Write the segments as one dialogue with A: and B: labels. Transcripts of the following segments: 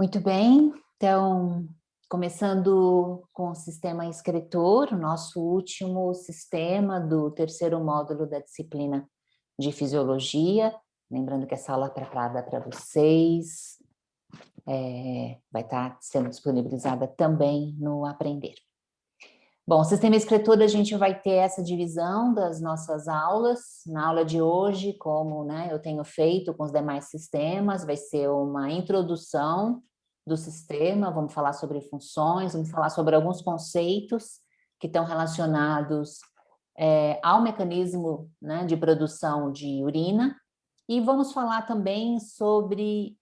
A: Muito bem, então, começando com o sistema excretor, o nosso último sistema do terceiro módulo da disciplina de fisiologia. Lembrando que essa aula é preparada para vocês, vai estar sendo disponibilizada também no Aprender. Bom, o sistema excretor, a gente vai ter essa divisão das nossas aulas. Na aula de hoje, como eu tenho feito com os demais sistemas, vai ser uma introdução do sistema, vamos falar sobre funções, vamos falar sobre alguns conceitos que estão relacionados ao mecanismo de produção de urina, e vamos falar também sobre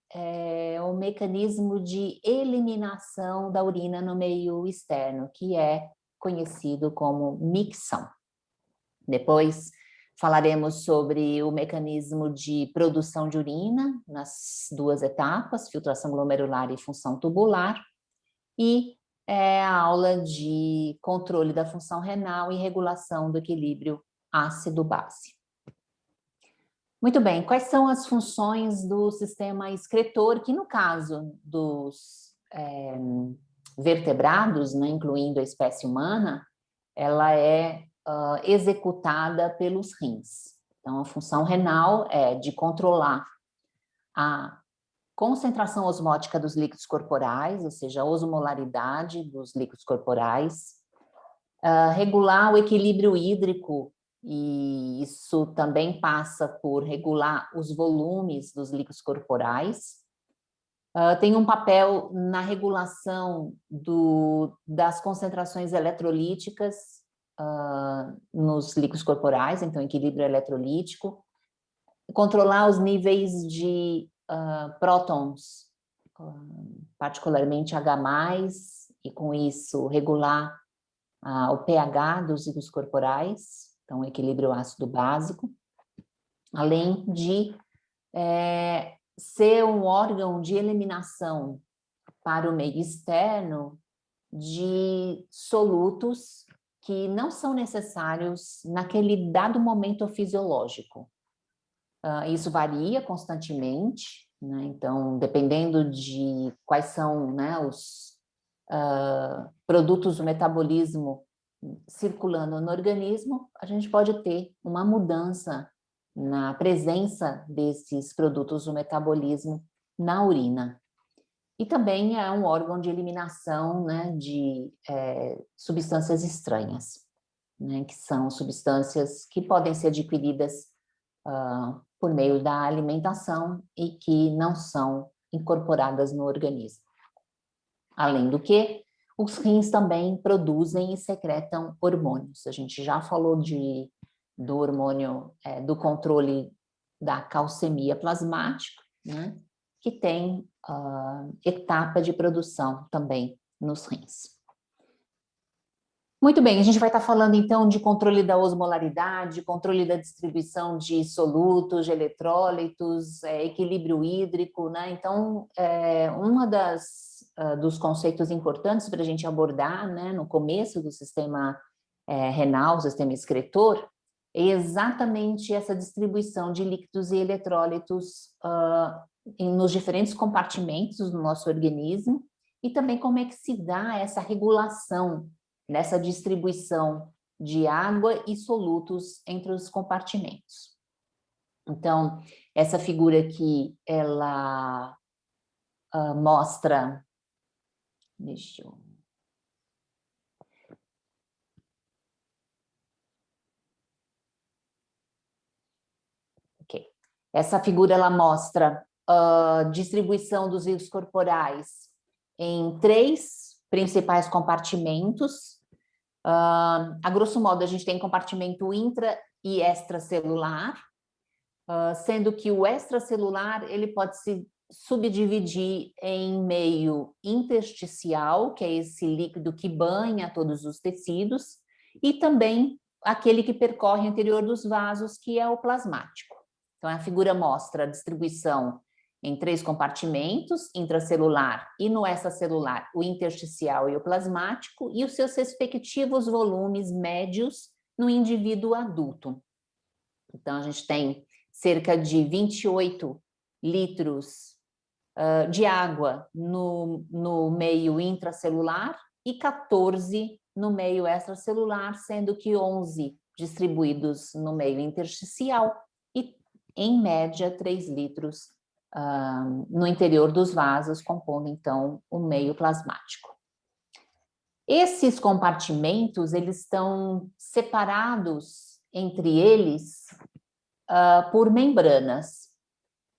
A: o mecanismo de eliminação da urina no meio externo, que é conhecido como micção. Depois falaremos sobre o mecanismo de produção de urina nas duas etapas, filtração glomerular e função tubular, e a aula de controle da função renal e regulação do equilíbrio ácido-base. Muito bem, quais são as funções do sistema excretor, que no caso dos vertebrados, incluindo a espécie humana, ela é executada pelos rins. Então, a função renal é de controlar a concentração osmótica dos líquidos corporais, ou seja, a osmolaridade dos líquidos corporais, regular o equilíbrio hídrico, e isso também passa por regular os volumes dos líquidos corporais. Tem um papel na regulação das concentrações eletrolíticas nos líquidos corporais, então equilíbrio eletrolítico, controlar os níveis de prótons, particularmente H+, e com isso regular o pH dos líquidos corporais, então equilíbrio ácido básico, além de ser um órgão de eliminação para o meio externo de solutos que não são necessários naquele dado momento fisiológico. Isso varia constantemente, então, dependendo de quais são os produtos do metabolismo circulando no organismo, a gente pode ter uma mudança na presença desses produtos do metabolismo na urina. E também é um órgão de eliminação de substâncias estranhas, que são substâncias que podem ser adquiridas por meio da alimentação e que não são incorporadas no organismo. Além do que, os rins também produzem e secretam hormônios. A gente já falou do hormônio do controle da calcemia plasmática, que tem etapa de produção também nos rins. Muito bem, a gente vai estar falando então de controle da osmolaridade, controle da distribuição de solutos, de eletrólitos, equilíbrio hídrico, Então, dos conceitos importantes para a gente abordar, no começo do sistema renal, sistema excretor, é exatamente essa distribuição de líquidos e eletrólitos nos diferentes compartimentos do nosso organismo, e também como é que se dá essa regulação nessa distribuição de água e solutos entre os compartimentos. Então, essa figura aqui, ela mostra... Deixa eu... Ok. Essa figura, ela mostra a distribuição dos líquidos corporais em 3 principais compartimentos. A grosso modo, a gente tem compartimento intra e extracelular, sendo que o extracelular ele pode se subdividir em meio intersticial, que é esse líquido que banha todos os tecidos, e também aquele que percorre o interior dos vasos, que é o plasmático. Então, a figura mostra a distribuição em 3 compartimentos, intracelular e no extracelular, o intersticial e o plasmático, e os seus respectivos volumes médios no indivíduo adulto. Então, a gente tem cerca de 28 litros de água no meio intracelular e 14 no meio extracelular, sendo que 11 distribuídos no meio intersticial e, em média, 3 litros no interior dos vasos, compondo, então, o meio plasmático. Esses compartimentos, eles estão separados entre eles por membranas.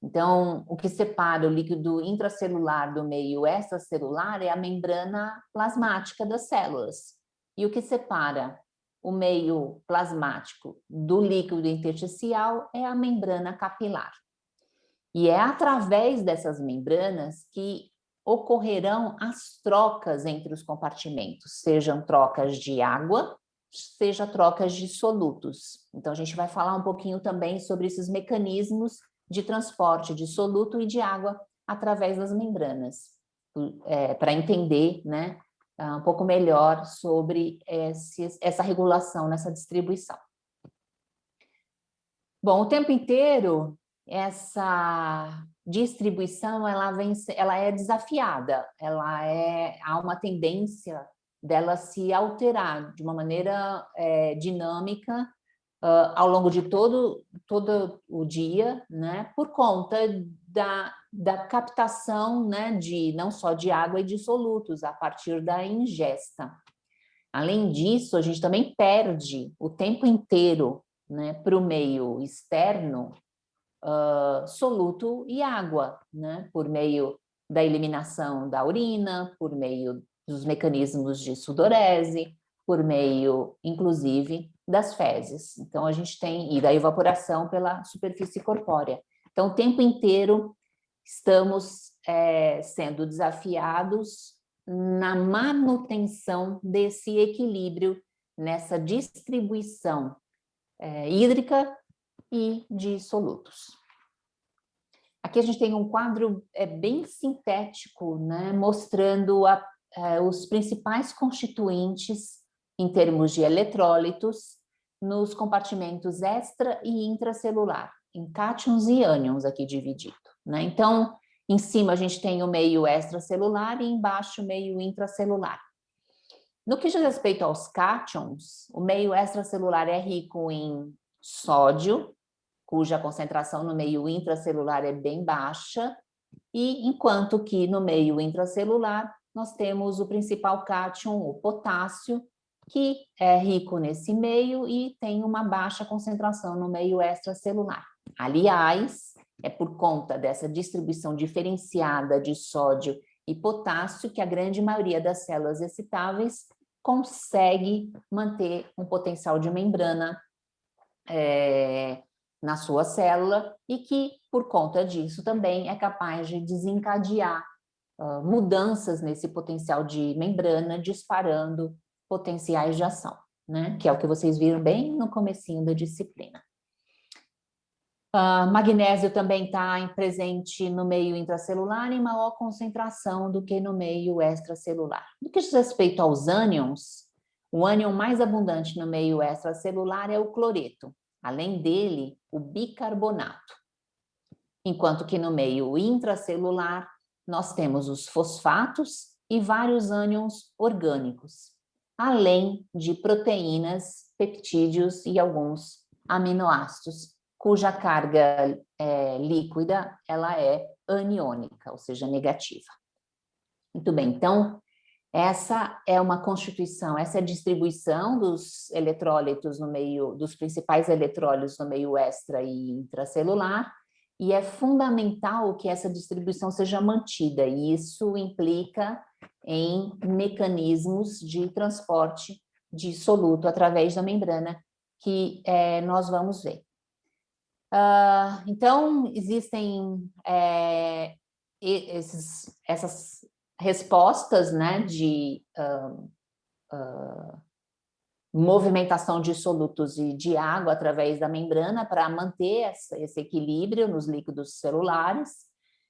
A: Então, o que separa o líquido intracelular do meio extracelular é a membrana plasmática das células. E o que separa o meio plasmático do líquido intersticial é a membrana capilar. E é através dessas membranas que ocorrerão as trocas entre os compartimentos, sejam trocas de água, seja trocas de solutos. Então, a gente vai falar um pouquinho também sobre esses mecanismos de transporte de soluto e de água através das membranas, para entender, né, um pouco melhor sobre essa regulação nessa distribuição. Bom, o tempo inteiro, essa distribuição ela é desafiada, há uma tendência dela se alterar de uma maneira dinâmica ao longo de todo o dia, né, por conta da captação, né, não só de água e de solutos, a partir da ingesta. Além disso, a gente também perde o tempo inteiro, né, para o meio externo, soluto e água, né, por meio da eliminação da urina, por meio dos mecanismos de sudorese, por meio, inclusive, das fezes. Então, a gente tem, e da evaporação pela superfície corpórea. Então, o tempo inteiro estamos sendo desafiados na manutenção desse equilíbrio, nessa distribuição hídrica e de solutos. Aqui a gente tem um quadro bem sintético, né, mostrando os principais constituintes em termos de eletrólitos nos compartimentos extra e intracelular, em cátions e ânions aqui dividido, né? Então, em cima a gente tem o meio extracelular e embaixo o meio intracelular. No que diz respeito aos cátions, o meio extracelular é rico em sódio, cuja concentração no meio intracelular é bem baixa, e enquanto que no meio intracelular nós temos o principal cátion, o potássio, que é rico nesse meio e tem uma baixa concentração no meio extracelular. Aliás, é por conta dessa distribuição diferenciada de sódio e potássio que a grande maioria das células excitáveis consegue manter um potencial de membrana na sua célula e que, por conta disso, também é capaz de desencadear mudanças nesse potencial de membrana, disparando potenciais de ação, né? Que é o que vocês viram bem no comecinho da disciplina. Magnésio também está presente no meio intracelular em maior concentração do que no meio extracelular. No que diz respeito aos ânions, o ânion mais abundante no meio extracelular é o cloreto. Além dele, o bicarbonato. Enquanto que no meio intracelular, nós temos os fosfatos e vários ânions orgânicos, além de proteínas, peptídeos e alguns aminoácidos, cuja carga líquida ela é aniônica, ou seja, negativa. Muito bem, então, essa é uma constituição, essa é a distribuição dos eletrólitos no meio, dos principais eletrólitos no meio extra e intracelular, e é fundamental que essa distribuição seja mantida, e isso implica em mecanismos de transporte de soluto através da membrana, que nós vamos ver. Então, existem essas respostas, né, de movimentação de solutos e de água através da membrana para manter esse equilíbrio nos líquidos celulares.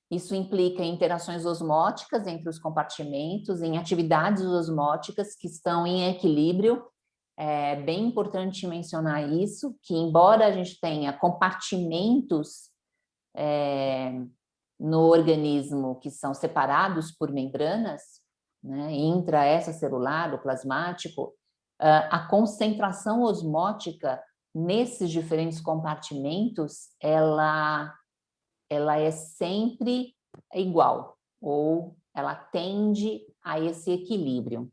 A: Isso implica em interações osmóticas entre os compartimentos, em atividades osmóticas que estão em equilíbrio. É bem importante mencionar isso, que embora a gente tenha compartimentos no organismo que são separados por membranas, né, intra-extracelular, o plasmático, a concentração osmótica nesses diferentes compartimentos, ela é sempre igual, ou ela tende a esse equilíbrio.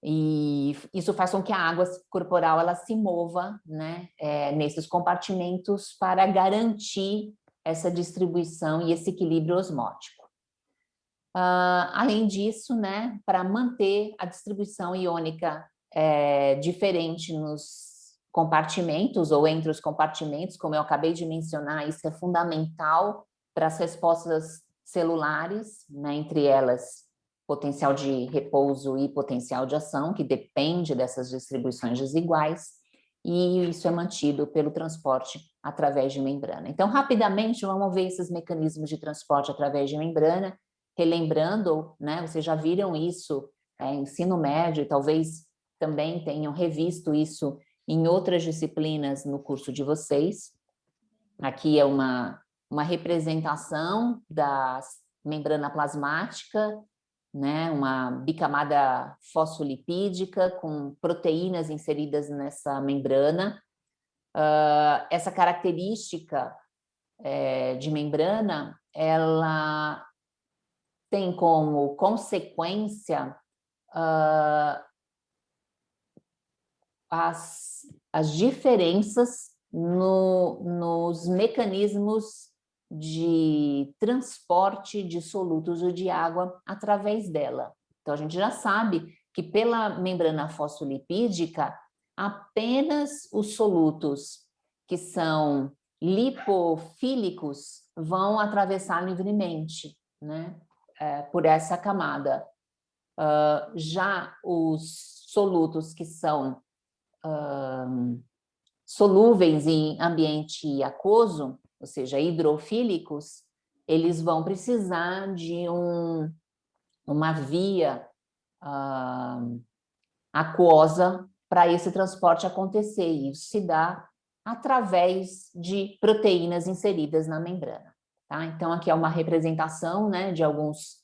A: E isso faz com que a água corporal ela se mova, né, nesses compartimentos para garantir essa distribuição e esse equilíbrio osmótico. Além disso, né, para manter a distribuição iônica diferente nos compartimentos ou entre os compartimentos, como eu acabei de mencionar, isso é fundamental para as respostas celulares, né, entre elas potencial de repouso e potencial de ação, que depende dessas distribuições desiguais, e isso é mantido pelo transporte através de membrana. Então, rapidamente, vamos ver esses mecanismos de transporte através de membrana, relembrando, né, vocês já viram isso em ensino médio, e talvez também tenham revisto isso em outras disciplinas no curso de vocês. Aqui é uma representação da membrana plasmática, né, uma bicamada fosfolipídica com proteínas inseridas nessa membrana. Essa característica de membrana, ela tem como consequência as diferenças nos mecanismos de transporte de solutos ou de água através dela. Então, a gente já sabe que pela membrana fosfolipídica, apenas os solutos que são lipofílicos vão atravessar livremente, né, por essa camada. Já os solutos que são solúveis em ambiente aquoso, ou seja, hidrofílicos, eles vão precisar de uma via aquosa para esse transporte acontecer, e isso se dá através de proteínas inseridas na membrana. Tá? Então, aqui é uma representação, né, de alguns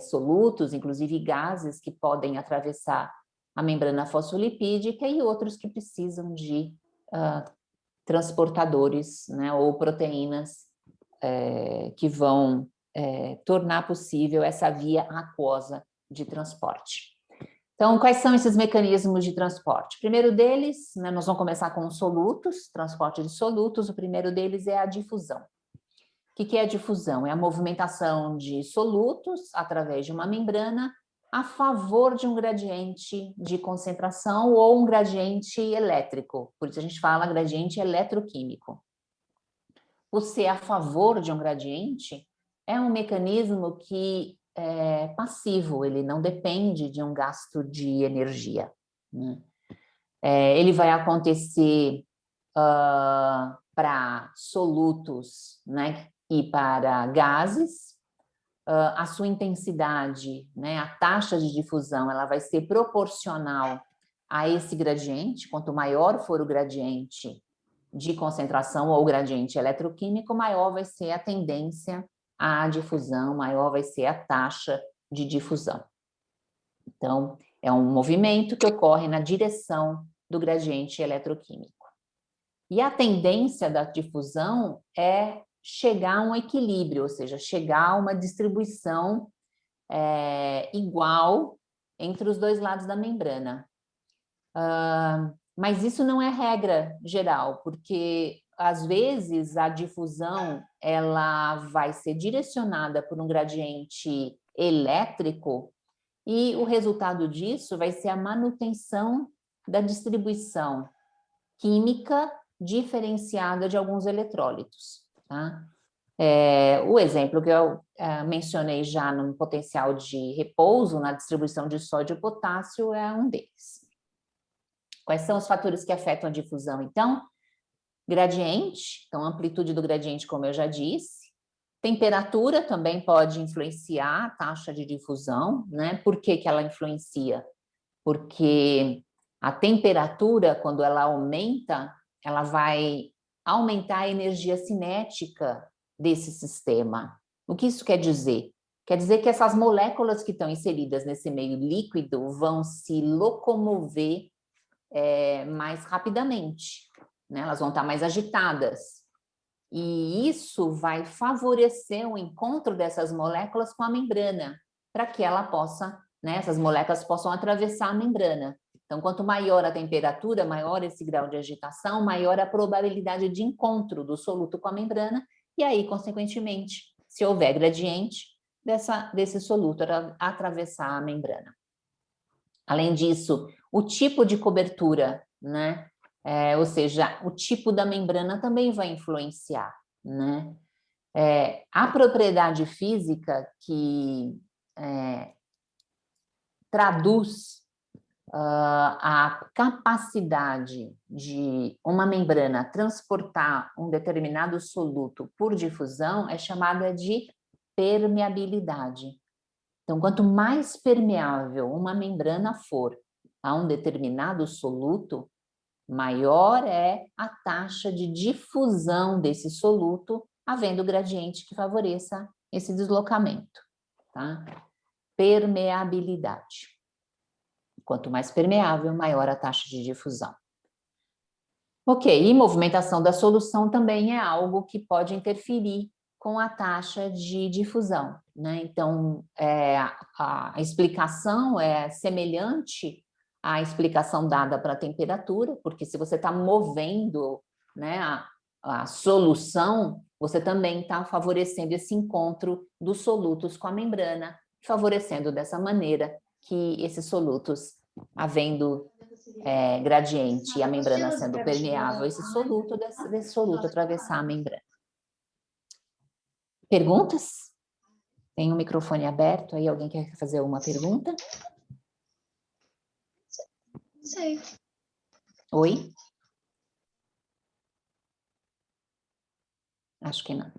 A: solutos, inclusive gases, que podem atravessar a membrana fosfolipídica e outros que precisam de transportadores, né, ou proteínas que vão tornar possível essa via aquosa de transporte. Então, quais são esses mecanismos de transporte? O primeiro deles, né, nós vamos começar com os solutos, transporte de solutos. O primeiro deles é a difusão. O que é a difusão? É a movimentação de solutos através de uma membrana a favor de um gradiente de concentração ou um gradiente elétrico. Por isso a gente fala gradiente eletroquímico. O ser a favor de um gradiente é um mecanismo que é passivo, ele não depende de um gasto de energia, né? Ele vai acontecer para solutos, né, e para gases. A sua intensidade, né, a taxa de difusão, ela vai ser proporcional a esse gradiente. Quanto maior for o gradiente de concentração ou gradiente eletroquímico, maior vai ser a tendência à difusão, maior vai ser a taxa de difusão. Então, é um movimento que ocorre na direção do gradiente eletroquímico. E a tendência da difusão é chegar a um equilíbrio, ou seja, chegar a uma distribuição igual entre os dois lados da membrana. Mas isso não é regra geral, porque às vezes a difusão ela vai ser direcionada por um gradiente elétrico e o resultado disso vai ser a manutenção da distribuição química diferenciada de alguns eletrólitos. Tá? O exemplo que eu mencionei já no potencial de repouso, na distribuição de sódio e potássio, é um deles. Quais são os fatores que afetam a difusão, então? Gradiente, então amplitude do gradiente, como eu já disse. Temperatura também pode influenciar a taxa de difusão, né? Por que que ela influencia? Porque a temperatura, quando ela aumenta, ela vai aumentar a energia cinética desse sistema. O que isso quer dizer? Quer dizer que essas moléculas que estão inseridas nesse meio líquido vão se locomover mais rapidamente, né? Elas vão estar mais agitadas. E isso vai favorecer o encontro dessas moléculas com a membrana, para que ela possa, né, essas moléculas possam atravessar a membrana. Então, quanto maior a temperatura, maior esse grau de agitação, maior a probabilidade de encontro do soluto com a membrana, e aí, consequentemente, se houver gradiente, desse soluto atravessar a membrana. Além disso, o tipo de cobertura, né? Ou seja, o tipo da membrana também vai influenciar, né? A propriedade física que traduz a capacidade de uma membrana transportar um determinado soluto por difusão é chamada de permeabilidade. Então, quanto mais permeável uma membrana for a um determinado soluto, maior é a taxa de difusão desse soluto, havendo gradiente que favoreça esse deslocamento, tá? Permeabilidade. Quanto mais permeável, maior a taxa de difusão. Ok, e movimentação da solução também é algo que pode interferir com a taxa de difusão, né? Então, a explicação é semelhante à explicação dada para a temperatura, porque se você está movendo, né, a solução, você também está favorecendo esse encontro dos solutos com a membrana, favorecendo dessa maneira que esses solutos, havendo gradiente e a membrana sendo permeável, esse soluto, desse soluto atravessar a membrana. Perguntas? Tem um microfone aberto aí, alguém quer fazer uma pergunta?
B: Sei.
A: Oi? Acho que não.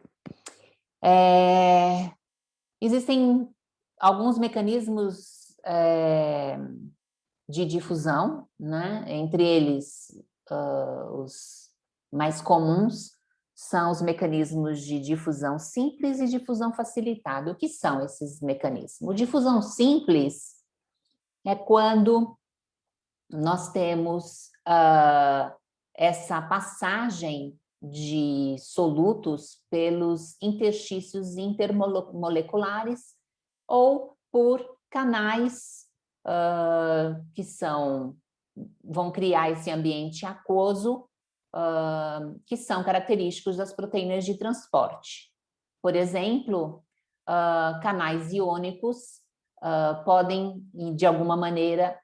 A: Existem alguns mecanismos de difusão, né? Entre eles, os mais comuns são os mecanismos de difusão simples e difusão facilitada. O que são esses mecanismos? Difusão simples é quando nós temos essa passagem de solutos pelos interstícios intermoleculares ou por canais que vão criar esse ambiente aquoso, que são característicos das proteínas de transporte. Por exemplo, canais iônicos podem, de alguma maneira,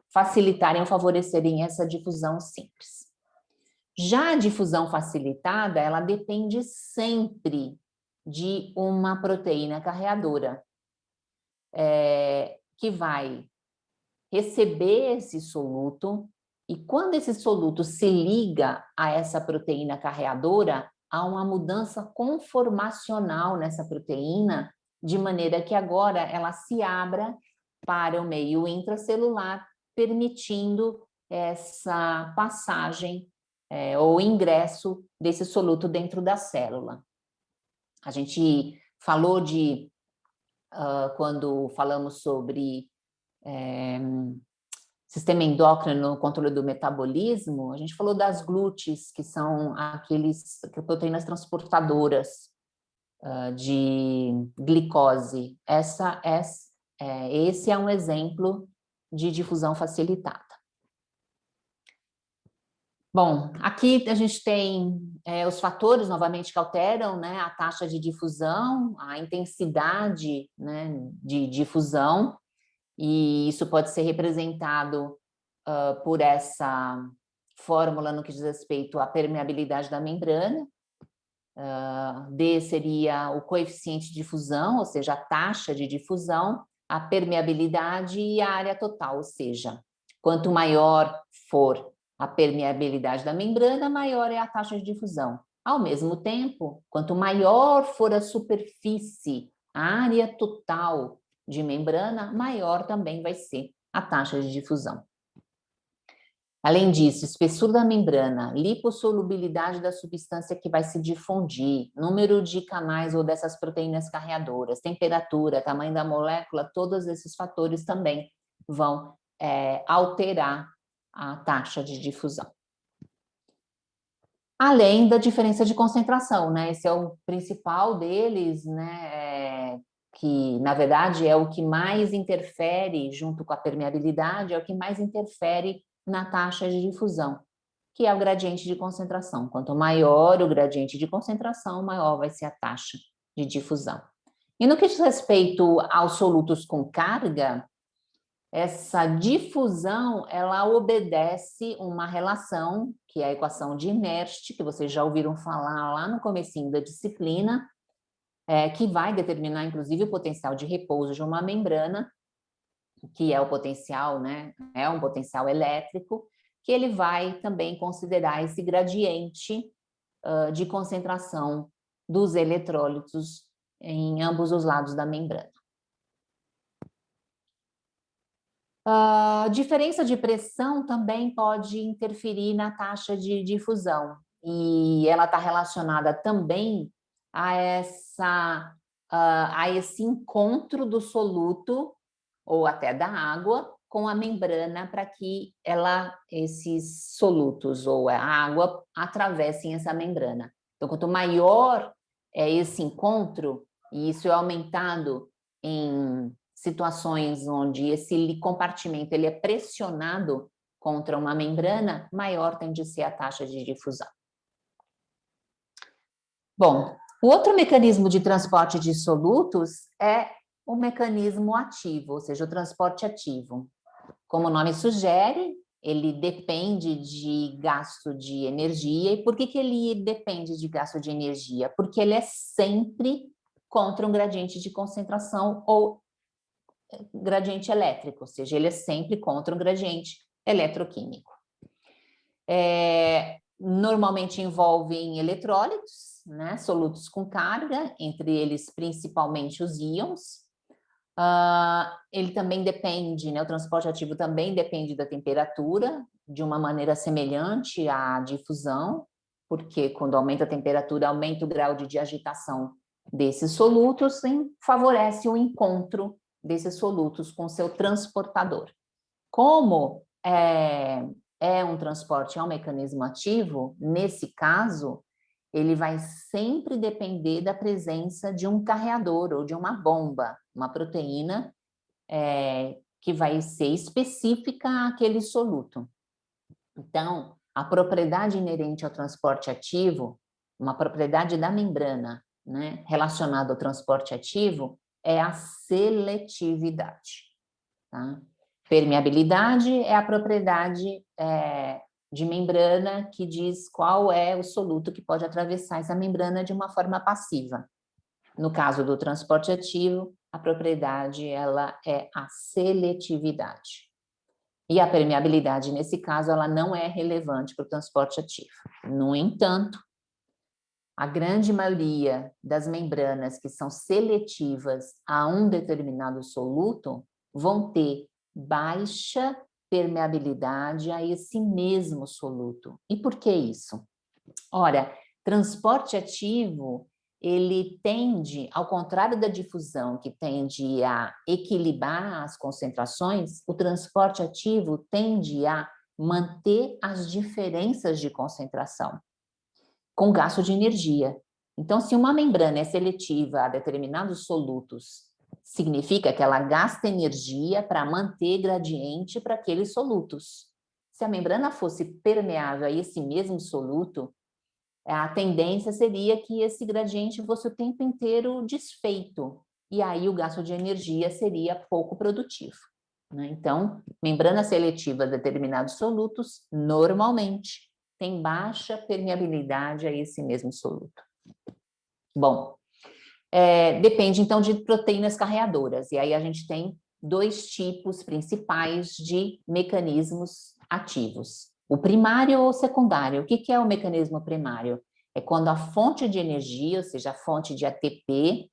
A: facilitarem ou favorecerem essa difusão simples. Já a difusão facilitada, ela depende sempre de uma proteína carreadora, que vai receber esse soluto, e quando esse soluto se liga a essa proteína carreadora, há uma mudança conformacional nessa proteína, de maneira que agora ela se abra para o meio intracelular, permitindo essa passagem ou ingresso desse soluto dentro da célula. A gente falou quando falamos sobre sistema endócrino no controle do metabolismo, a gente falou das glútees, que são aquelas proteínas transportadoras de glicose. Esse é um exemplo de difusão facilitada. Bom, aqui a gente tem os fatores, novamente, que alteram, né, a taxa de difusão, a intensidade, né, de difusão, e isso pode ser representado por essa fórmula no que diz respeito à permeabilidade da membrana. D seria o coeficiente de difusão, ou seja, a taxa de difusão, a permeabilidade e a área total, ou seja, quanto maior for a permeabilidade da membrana, maior é a taxa de difusão. Ao mesmo tempo, quanto maior for a superfície, a área total de membrana, maior também vai ser a taxa de difusão. Além disso, espessura da membrana, lipossolubilidade da substância que vai se difundir, número de canais ou dessas proteínas carreadoras, temperatura, tamanho da molécula, todos esses fatores também vão alterar a taxa de difusão. Além da diferença de concentração, né? Esse é o principal deles, né? Que, na verdade, é o que mais interfere, junto com a permeabilidade, é o que mais interfere na taxa de difusão, que é o gradiente de concentração. Quanto maior o gradiente de concentração, maior vai ser a taxa de difusão. E no que diz respeito aos solutos com carga, essa difusão, ela obedece uma relação, que é a equação de Nernst, que vocês já ouviram falar lá no comecinho da disciplina, que vai determinar, inclusive, o potencial de repouso de uma membrana, que é o potencial, né? É um potencial elétrico, que ele vai também considerar esse gradiente de concentração dos eletrólitos em ambos os lados da membrana. A diferença de pressão também pode interferir na taxa de difusão, e ela está relacionada também a esse encontro do soluto, ou até da água, com a membrana, para que esses solutos ou a água atravessem essa membrana. Então, quanto maior é esse encontro, e isso é aumentado em situações onde esse compartimento ele é pressionado contra uma membrana, maior tende a ser a taxa de difusão. Bom, o outro mecanismo de transporte de solutos é o mecanismo ativo, ou seja, o transporte ativo. Como o nome sugere, ele depende de gasto de energia. E por que ele depende de gasto de energia? Porque ele é sempre contra um gradiente de concentração ou gradiente elétrico, ou seja, ele é sempre contra um gradiente eletroquímico. Normalmente envolvem eletrólitos, né, solutos com carga, entre eles principalmente os íons. Ele também depende, né, o transporte ativo também depende da temperatura, de uma maneira semelhante à difusão, porque quando aumenta a temperatura, aumenta o grau de agitação desses solutos e favorece o encontro desses solutos com seu transportador. Como é um transporte, é um mecanismo ativo, nesse caso, ele vai sempre depender da presença de um carreador ou de uma bomba, uma proteína que vai ser específica àquele soluto. Então, a propriedade inerente ao transporte ativo, uma propriedade da membrana, né, relacionada ao transporte ativo, é a seletividade. Tá? Permeabilidade é a propriedade de membrana que diz qual é o soluto que pode atravessar essa membrana de uma forma passiva. No caso do transporte ativo, a propriedade ela é a seletividade. E a permeabilidade, nesse caso, ela não é relevante para o transporte ativo. No entanto, a grande maioria das membranas que são seletivas a um determinado soluto vão ter baixa permeabilidade a esse mesmo soluto. E por que isso? Ora, transporte ativo, ele tende, ao contrário da difusão, que tende a equilibrar as concentrações, o transporte ativo tende a manter as diferenças de concentração, com gasto de energia. Então, se uma membrana é seletiva a determinados solutos, significa que ela gasta energia para manter gradiente para aqueles solutos. Se a membrana fosse permeável a esse mesmo soluto, a tendência seria que esse gradiente fosse o tempo inteiro desfeito, e aí o gasto de energia seria pouco produtivo. Né? Então, membrana seletiva a determinados solutos, normalmente, tem baixa permeabilidade a esse mesmo soluto. Bom, depende então de proteínas carreadoras, e aí a gente tem dois tipos principais de mecanismos ativos. O primário ou o secundário. O que é o mecanismo primário? É quando a fonte de energia, ou seja, a fonte de ATP,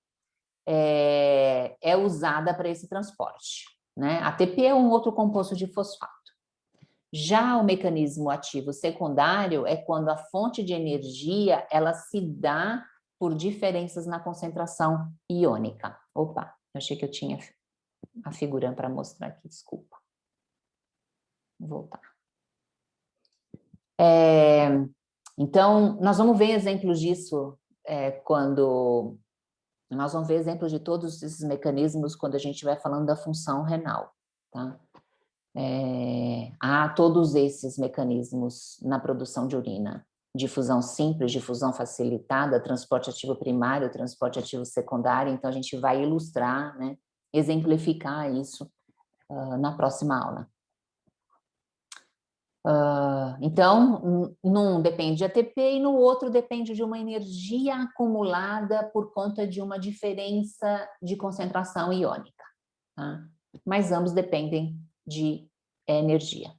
A: é usada para esse transporte. Né? ATP é um outro composto de fosfato. Já o mecanismo ativo secundário é quando a fonte de energia, ela se dá por diferenças na concentração iônica. Opa, eu achei que eu tinha a figura para mostrar aqui, desculpa. Vou voltar. Então, nós vamos ver exemplos disso quando... Nós vamos ver exemplos de todos esses mecanismos quando a gente estiver falando da função renal, tá? Há todos esses mecanismos na produção de urina. Difusão simples, difusão facilitada, transporte ativo primário, transporte ativo secundário. Então, a gente vai ilustrar, né, exemplificar isso na próxima aula. Então, num depende de ATP e no outro depende de uma energia acumulada por conta de uma diferença de concentração iônica, tá? Mas ambos dependem de energia.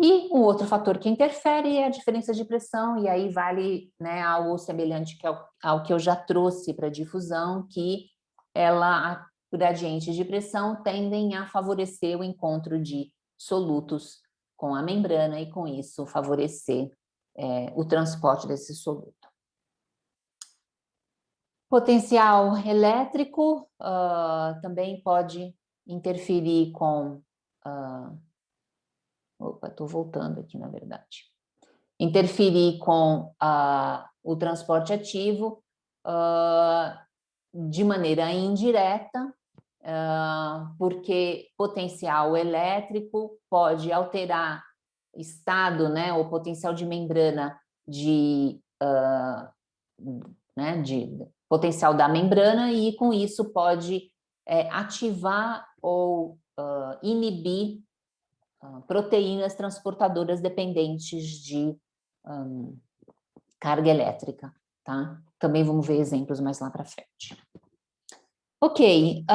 A: E um outro fator que interfere é a diferença de pressão, e aí vale, né, algo semelhante ao que eu já trouxe para a difusão, que gradientes de pressão tendem a favorecer o encontro de solutos com a membrana e, com isso, favorecer o transporte desse soluto. Potencial elétrico também pode interferir com... Opa, estou voltando aqui, na verdade. Interferir com o transporte ativo de maneira indireta, porque potencial elétrico pode alterar estado, né, ou potencial de membrana né, de potencial da membrana, e com isso pode ativar ou inibir proteínas transportadoras dependentes de carga elétrica, tá? Também vamos ver exemplos mais lá para frente. Ok.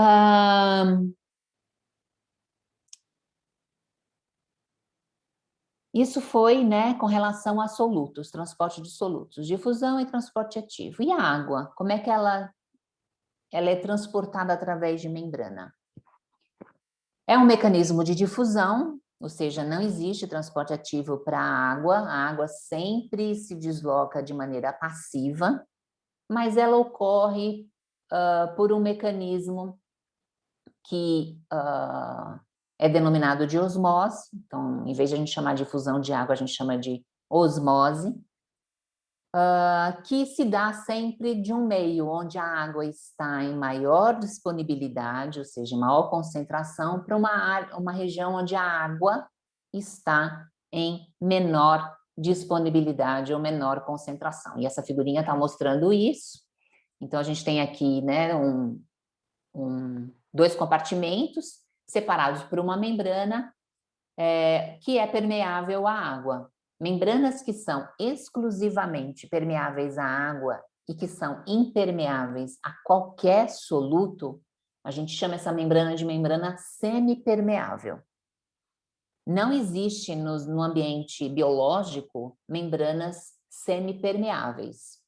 A: Isso foi, né, com relação a solutos, transporte de solutos, difusão e transporte ativo. E a água, como é que ela é transportada através de membrana? É um mecanismo de difusão, ou seja, não existe transporte ativo para a água sempre se desloca de maneira passiva, mas ela ocorre por um mecanismo que é denominado de osmose. Então, em vez de a gente chamar de difusão de água, a gente chama de osmose, que se dá sempre de um meio onde a água está em maior disponibilidade, ou seja, maior concentração, para uma região onde a água está em menor disponibilidade ou menor concentração. E essa figurinha está mostrando isso. Então, a gente tem aqui, né, dois compartimentos separados por uma membrana que é permeável à água. Membranas que são exclusivamente permeáveis à água e que são impermeáveis a qualquer soluto, a gente chama essa membrana de membrana semipermeável. Não existe no ambiente biológico membranas semipermeáveis.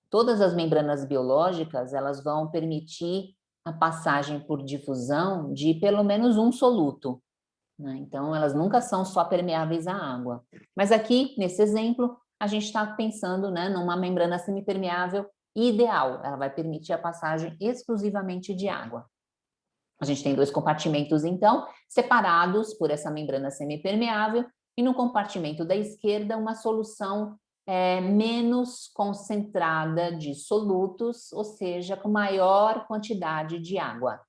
A: Todas as membranas biológicas, elas vão permitir a passagem por difusão de pelo menos um soluto, né? Então, elas nunca são só permeáveis à água. Mas aqui, nesse exemplo, a gente está pensando, né, numa membrana semipermeável ideal. Ela vai permitir a passagem exclusivamente de água. A gente tem dois compartimentos, então, separados por essa membrana semipermeável, e no compartimento da esquerda, uma solução menos concentrada de solutos, ou seja, com maior quantidade de água.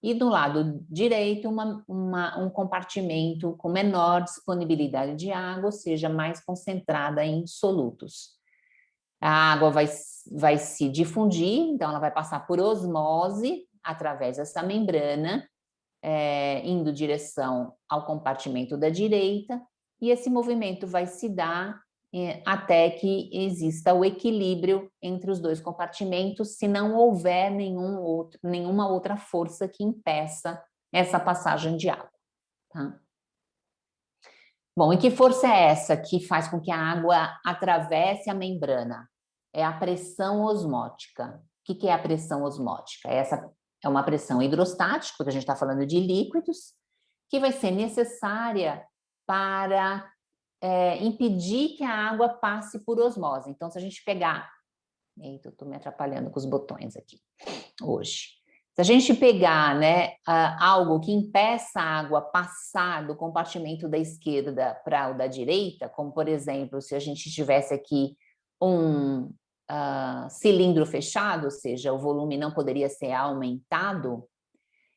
A: E do lado direito, um compartimento com menor disponibilidade de água, ou seja, mais concentrada em solutos. A água vai se difundir, então ela vai passar por osmose através dessa membrana, indo em direção ao compartimento da direita, e esse movimento vai se dar até que exista o equilíbrio entre os dois compartimentos, se não houver nenhuma outra força que impeça essa passagem de água, tá? Bom, e que força é essa que faz com que a água atravesse a membrana? É a pressão osmótica. O que é a pressão osmótica? Essa é uma pressão hidrostática, porque a gente está falando de líquidos, que vai ser necessária para impedir que a água passe por osmose. Então, se a gente pegar... Eita, eu estou me atrapalhando com os botões aqui hoje. Se a gente pegar, né, algo que impeça a água passar do compartimento da esquerda para o da direita, como, por exemplo, se a gente tivesse aqui um cilindro fechado, ou seja, o volume não poderia ser aumentado,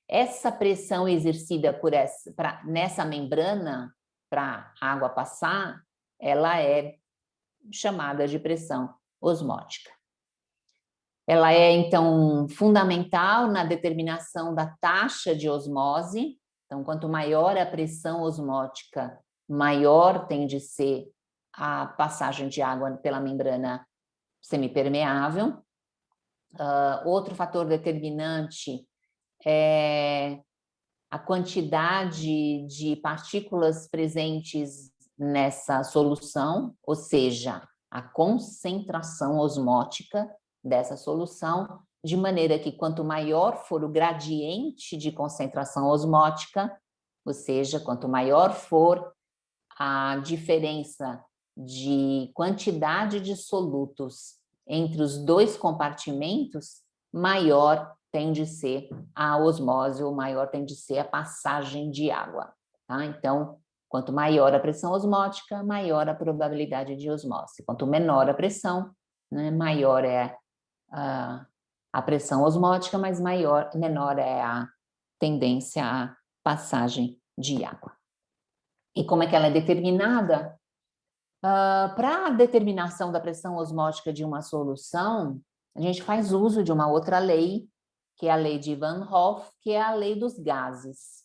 A: essa pressão exercida nessa membrana para a água passar, ela é chamada de pressão osmótica. Ela é, então, fundamental na determinação da taxa de osmose. Então, quanto maior a pressão osmótica, maior tem de ser a passagem de água pela membrana semipermeável. Outro fator determinante é a quantidade de partículas presentes nessa solução, ou seja, a concentração osmótica dessa solução, de maneira que quanto maior for o gradiente de concentração osmótica, ou seja, quanto maior for a diferença de quantidade de solutos entre os dois compartimentos, maior tem de ser a osmose, ou maior tem de ser a passagem de água. Tá? Então, quanto maior a pressão osmótica, maior a probabilidade de osmose. Quanto menor a pressão, né, maior é a pressão osmótica, mas menor é a tendência à passagem de água. E como é que ela é determinada? Para a determinação da pressão osmótica de uma solução, a gente faz uso de uma outra lei, que é a lei de Van Hoff, que é a lei dos gases.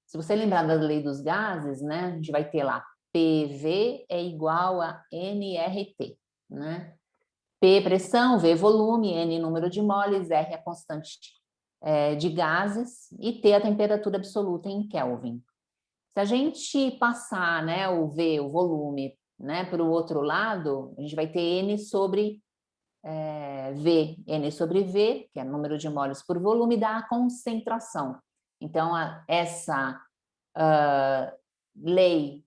A: Se você lembrar da lei dos gases, né, a gente vai ter lá PV é igual a nRT, né? P pressão, V volume, N número de moles, R a constante de gases e T a temperatura absoluta em Kelvin. Se a gente passar, né, o V, o volume, né, para o outro lado, a gente vai ter N sobre V. N sobre V, que é número de moles por volume, dá a concentração. Então, essa lei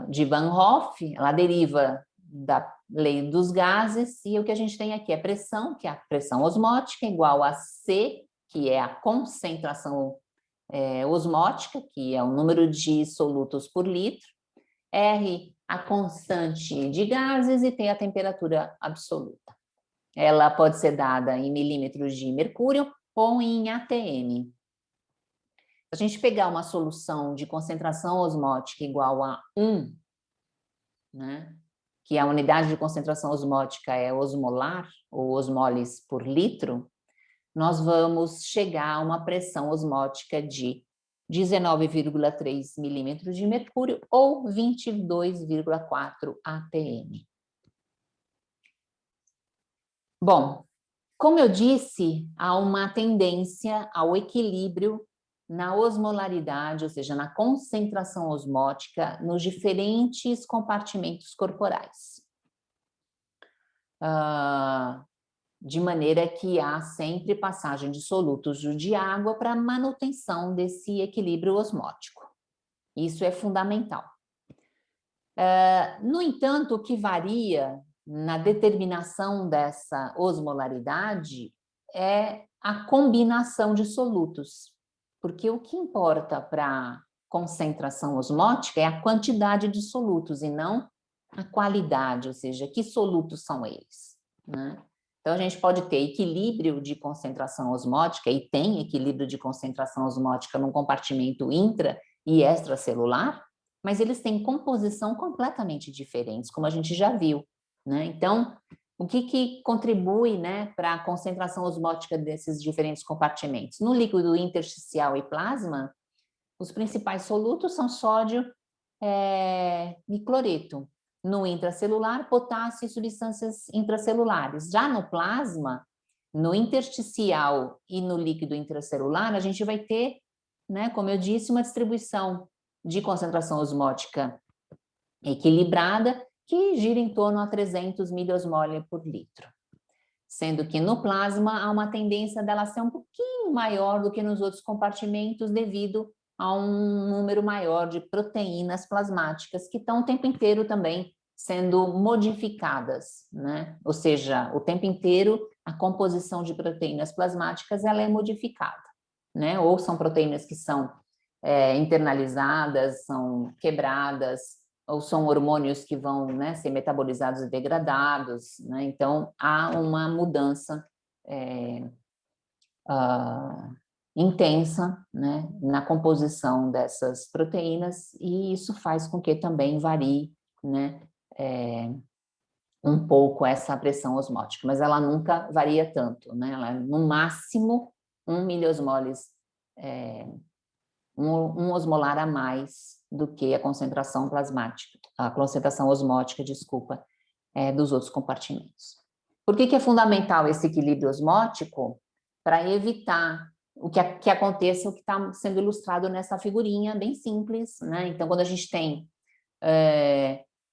A: de Van Hoff, ela deriva da lei dos gases, e o que a gente tem aqui é pressão, que é a pressão osmótica, igual a C, que é a concentração osmótica, que é o número de solutos por litro, R, a constante de gases, e T, a temperatura absoluta. Ela pode ser dada em milímetros de mercúrio ou em atm. Se a gente pegar uma solução de concentração osmótica igual a 1, né, que a unidade de concentração osmótica é osmolar, ou osmoles por litro, nós vamos chegar a uma pressão osmótica de 19,3 milímetros de mercúrio ou 22,4 atm. Bom, como eu disse, há uma tendência ao equilíbrio na osmolaridade, ou seja, na concentração osmótica nos diferentes compartimentos corporais. De maneira que há sempre passagem de solutos de água para manutenção desse equilíbrio osmótico. Isso é fundamental. No entanto, o que varia na determinação dessa osmolaridade é a combinação de solutos, porque o que importa para a concentração osmótica é a quantidade de solutos e não a qualidade, ou seja, que solutos são eles, né? Então, a gente pode ter equilíbrio de concentração osmótica, e tem equilíbrio de concentração osmótica no compartimento intra e extracelular, mas eles têm composição completamente diferentes, como a gente já viu, né? Então, o que contribui, né, para a concentração osmótica desses diferentes compartimentos? No líquido intersticial e plasma, os principais solutos são sódio e cloreto. No intracelular, potássio e substâncias intracelulares. Já no plasma, no intersticial e no líquido intracelular, a gente vai ter, né, como eu disse, uma distribuição de concentração osmótica equilibrada, que gira em torno a 300 miliosmole por litro. Sendo que no plasma há uma tendência dela ser um pouquinho maior do que nos outros compartimentos devido a um número maior de proteínas plasmáticas que estão o tempo inteiro também sendo modificadas, né? Ou seja, o tempo inteiro a composição de proteínas plasmáticas ela é modificada, né? Ou são proteínas que são internalizadas, são quebradas, ou são hormônios que vão, né, ser metabolizados e degradados, né? Então, há uma mudança intensa, né, na composição dessas proteínas, e isso faz com que também varie, né, um pouco essa pressão osmótica, mas ela nunca varia tanto, né? Ela é no máximo 1 miliosmoles, um osmolar a mais do que a concentração plasmática, a concentração osmótica, desculpa, dos outros compartimentos. Por que é fundamental esse equilíbrio osmótico? Para evitar que aconteça o que está sendo ilustrado nessa figurinha bem simples, né? Então, quando a gente tem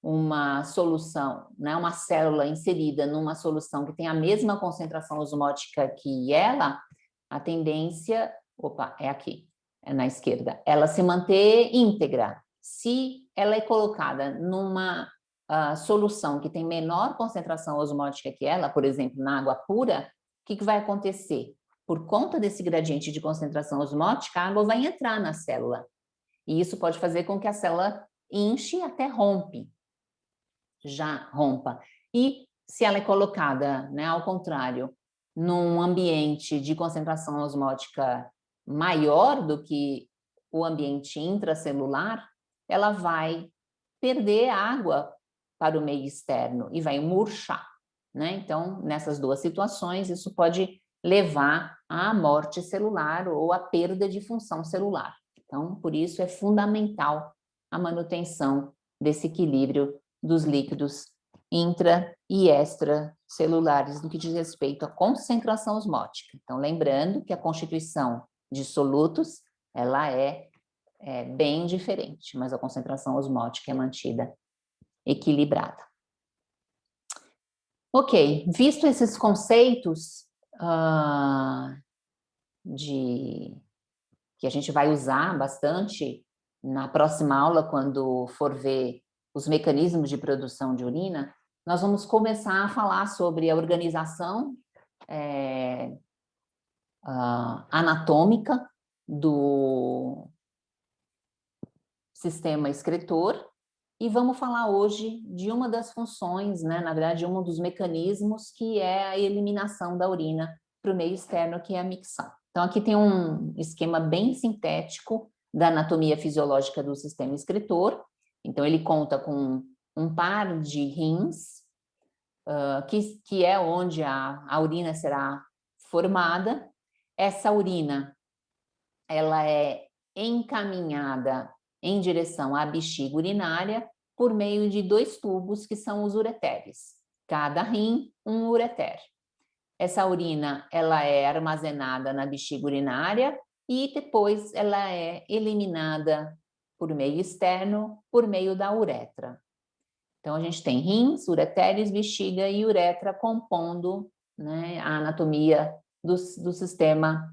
A: uma solução, né, uma célula inserida numa solução que tem a mesma concentração osmótica que ela, a tendência, é aqui, é na esquerda, ela se manter íntegra. Se ela é colocada numa solução que tem menor concentração osmótica que ela, por exemplo, na água pura, o que vai acontecer? Por conta desse gradiente de concentração osmótica, a água vai entrar na célula. E isso pode fazer com que a célula enche até rompe. Já rompa. E se ela é colocada, né, ao contrário, num ambiente de concentração osmótica maior do que o ambiente intracelular, ela vai perder água para o meio externo e vai murchar, né? Então, nessas duas situações, isso pode levar à morte celular ou à perda de função celular. Então, por isso é fundamental a manutenção desse equilíbrio dos líquidos intra e extracelulares no que diz respeito à concentração osmótica. Então, lembrando que a constituição de solutos, ela é bem diferente, mas a concentração osmótica é mantida equilibrada. Ok, visto esses conceitos que a gente vai usar bastante na próxima aula, quando for ver os mecanismos de produção de urina, nós vamos começar a falar sobre a organização anatômica do sistema excretor e vamos falar hoje de uma das funções, né, na verdade, um dos mecanismos que é a eliminação da urina para o meio externo, que é a micção. Então, aqui tem um esquema bem sintético da anatomia fisiológica do sistema excretor. Então, ele conta com um par de rins, que é onde a urina será formada. Essa urina, ela é encaminhada em direção à bexiga urinária por meio de 2 tubos, que são os ureteres. Cada rim, um ureter. Essa urina, ela é armazenada na bexiga urinária e depois ela é eliminada por meio externo, por meio da uretra. Então, a gente tem rins, ureteres, bexiga e uretra compondo, né, a anatomia do sistema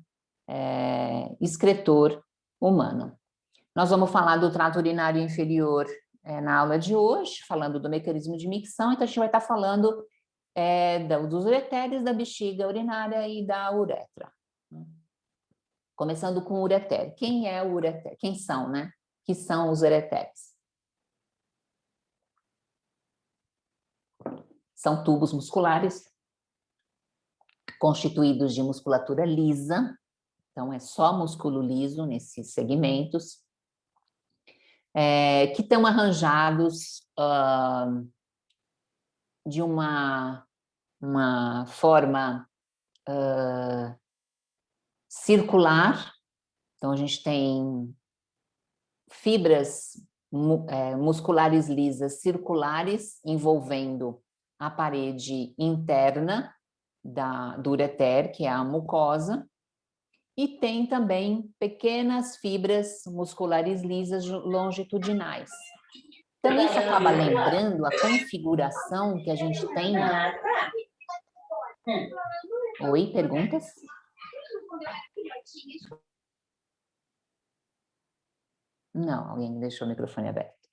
A: excretor humano. Nós vamos falar do trato urinário inferior na aula de hoje, falando do mecanismo de micção, então a gente vai estar falando dos ureteres, da bexiga urinária e da uretra. Começando com o ureter. Quem é o ureter? Quem são, né? Que são os ureteres? São tubos musculares constituídos de musculatura lisa, então é só músculo liso nesses segmentos, que estão arranjados de uma forma circular. Então, a gente tem fibras musculares lisas circulares envolvendo a parede interna do ureter, que é a mucosa, e tem também pequenas fibras musculares lisas longitudinais. Então, isso acaba lembrando a configuração que a gente tem. Oi, perguntas? Não, alguém deixou o microfone aberto.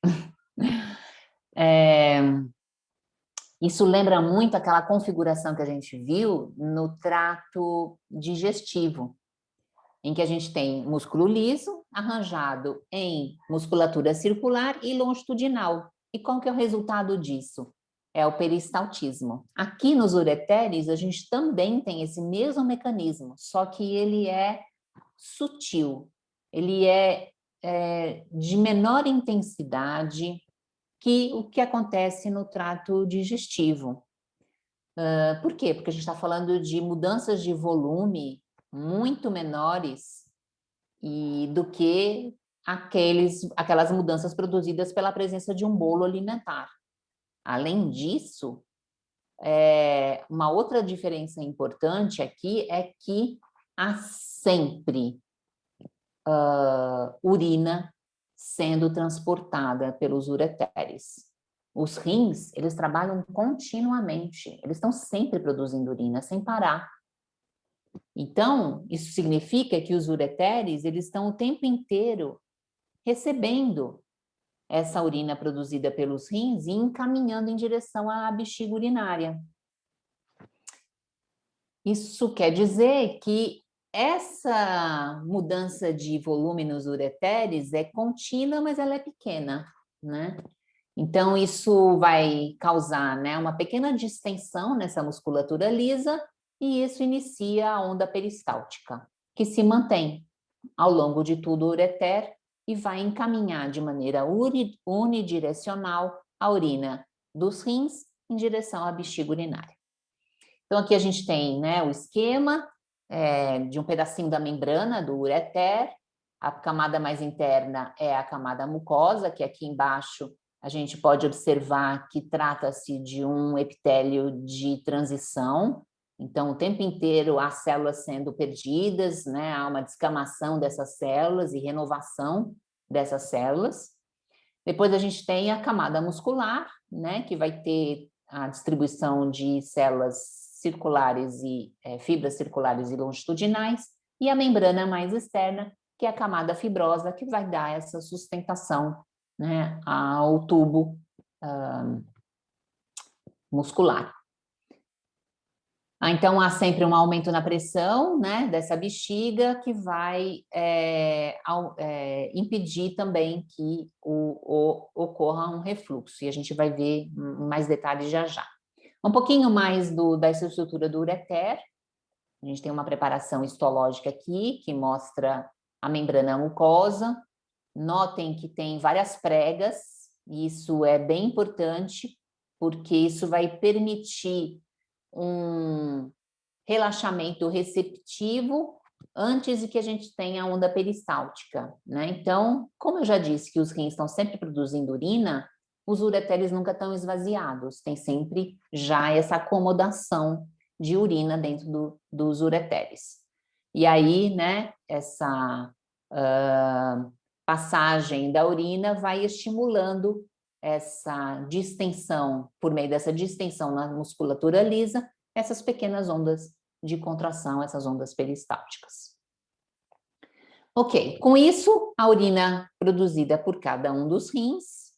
A: Isso lembra muito aquela configuração que a gente viu no trato digestivo, em que a gente tem músculo liso arranjado em musculatura circular e longitudinal. E qual que é o resultado disso? É o peristaltismo. Aqui nos ureteres, a gente também tem esse mesmo mecanismo, só que ele é sutil, ele é de menor intensidade que o que acontece no trato digestivo. Por quê? Porque a gente está falando de mudanças de volume muito menores do que aquelas mudanças produzidas pela presença de um bolo alimentar. Além disso, uma outra diferença importante aqui é que há sempre urina sendo transportada pelos ureteres. Os rins, eles trabalham continuamente, eles estão sempre produzindo urina, sem parar. Então, isso significa que os ureteres, eles estão o tempo inteiro recebendo essa urina produzida pelos rins e encaminhando em direção à bexiga urinária. Isso quer dizer que essa mudança de volume nos ureteres é contínua, mas ela é pequena, né? Então, isso vai causar, né, uma pequena distensão nessa musculatura lisa e isso inicia a onda peristáltica, que se mantém ao longo de todo o ureter e vai encaminhar de maneira unidirecional a urina dos rins em direção à bexiga urinária. Então, aqui a gente tem, né, o esquema de um pedacinho da membrana do ureter. A camada mais interna é a camada mucosa, que aqui embaixo a gente pode observar que trata-se de um epitélio de transição. Então, o tempo inteiro há células sendo perdidas, né? Há uma descamação dessas células e renovação dessas células. Depois a gente tem a camada muscular, né? Que vai ter a distribuição de células circulares e fibras circulares e longitudinais, e a membrana mais externa, que é a camada fibrosa, que vai dar essa sustentação, né, ao tubo muscular. Então, há sempre um aumento na pressão, né, dessa bexiga, que vai impedir também que ocorra um refluxo, e a gente vai ver mais detalhes já já. Um pouquinho mais dessa estrutura do ureter. A gente tem uma preparação histológica aqui, que mostra a membrana mucosa. Notem que tem várias pregas, e isso é bem importante, porque isso vai permitir um relaxamento receptivo antes de que a gente tenha a onda peristáltica, né? Então, como eu já disse que os rins estão sempre produzindo urina, os ureteres nunca estão esvaziados, tem sempre já essa acomodação de urina dentro dos ureteres. E aí, né, essa passagem da urina vai estimulando essa distensão, por meio dessa distensão na musculatura lisa, essas pequenas ondas de contração, essas ondas peristálticas. Ok, com isso, a urina produzida por cada um dos rins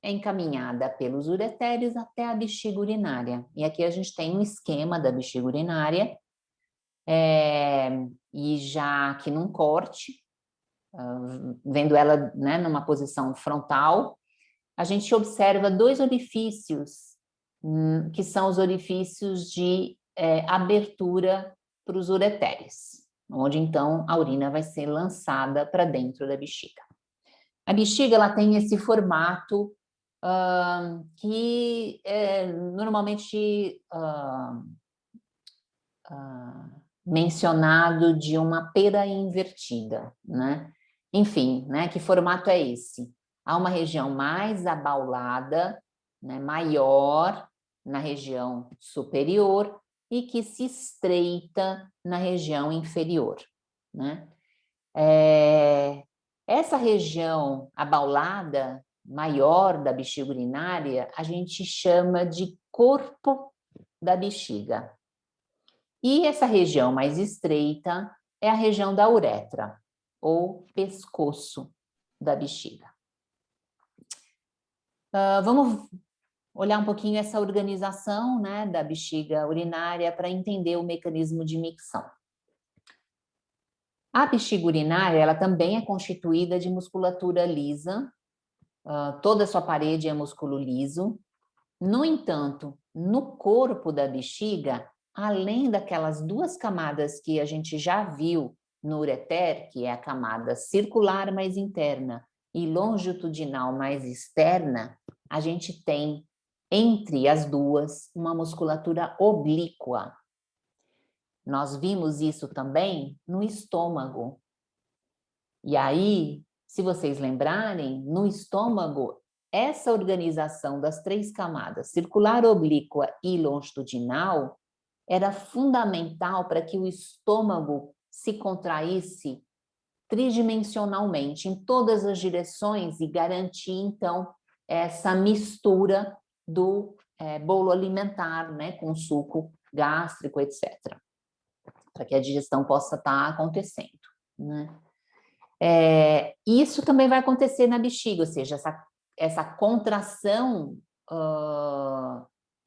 A: é encaminhada pelos ureteres até a bexiga urinária. E aqui a gente tem um esquema da bexiga urinária, e já aqui num corte, vendo ela, né, numa posição frontal, a gente observa dois orifícios, que são os orifícios de abertura para os ureteres, onde então a urina vai ser lançada para dentro da bexiga. A bexiga, ela tem esse formato que é normalmente mencionado de uma pera invertida, né? Enfim, né? Que formato é esse? Há uma região mais abaulada, né, maior na região superior e que se estreita na região inferior, né? Essa região abaulada, maior da bexiga urinária, a gente chama de corpo da bexiga. E essa região mais estreita é a região da uretra, ou pescoço da bexiga. Vamos olhar um pouquinho essa organização, né, da bexiga urinária para entender o mecanismo de micção. A bexiga urinária, ela também é constituída de musculatura lisa, toda a sua parede é músculo liso. No entanto, no corpo da bexiga, além daquelas duas camadas que a gente já viu no ureter, que é a camada circular mais interna e longitudinal mais externa, a gente tem entre as duas uma musculatura oblíqua. Nós vimos isso também no estômago. E aí, se vocês lembrarem, no estômago, essa organização das três camadas, circular, oblíqua e longitudinal, era fundamental para que o estômago se contraísse tridimensionalmente em todas as direções e garantir, então, essa mistura do bolo alimentar, né, com suco gástrico, etc. Para que a digestão possa estar acontecendo, né? Isso também vai acontecer na bexiga, ou seja, essa contração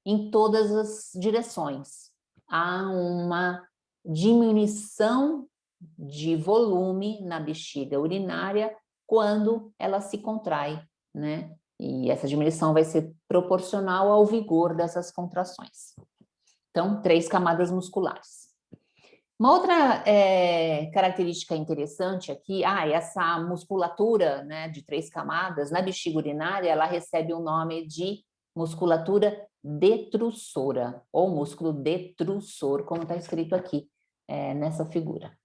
A: em todas as direções. Há uma diminuição de volume na bexiga urinária quando ela se contrai, né? E essa diminuição vai ser proporcional ao vigor dessas contrações. Então, 3 camadas musculares. Uma outra característica interessante aqui, essa musculatura, né, de 3 camadas, na bexiga urinária, ela recebe o nome de musculatura detrussora, ou músculo detrussor, como está escrito aqui nessa figura.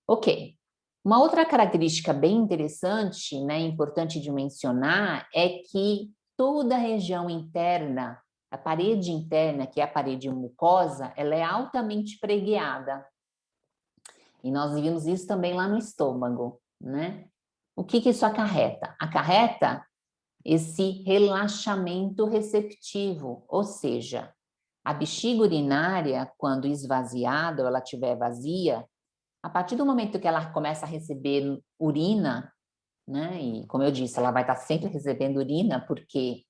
A: Ok. Uma outra característica bem interessante, né, importante de mencionar, é que toda a região interna, a parede interna, que é a parede mucosa, ela é altamente pregueada. E nós vimos isso também lá no estômago, né? O que isso acarreta? Acarreta esse relaxamento receptivo, ou seja, a bexiga urinária, quando esvaziada ou ela estiver vazia, a partir do momento que ela começa a receber urina, né? E como eu disse, ela vai estar sempre recebendo urina, porque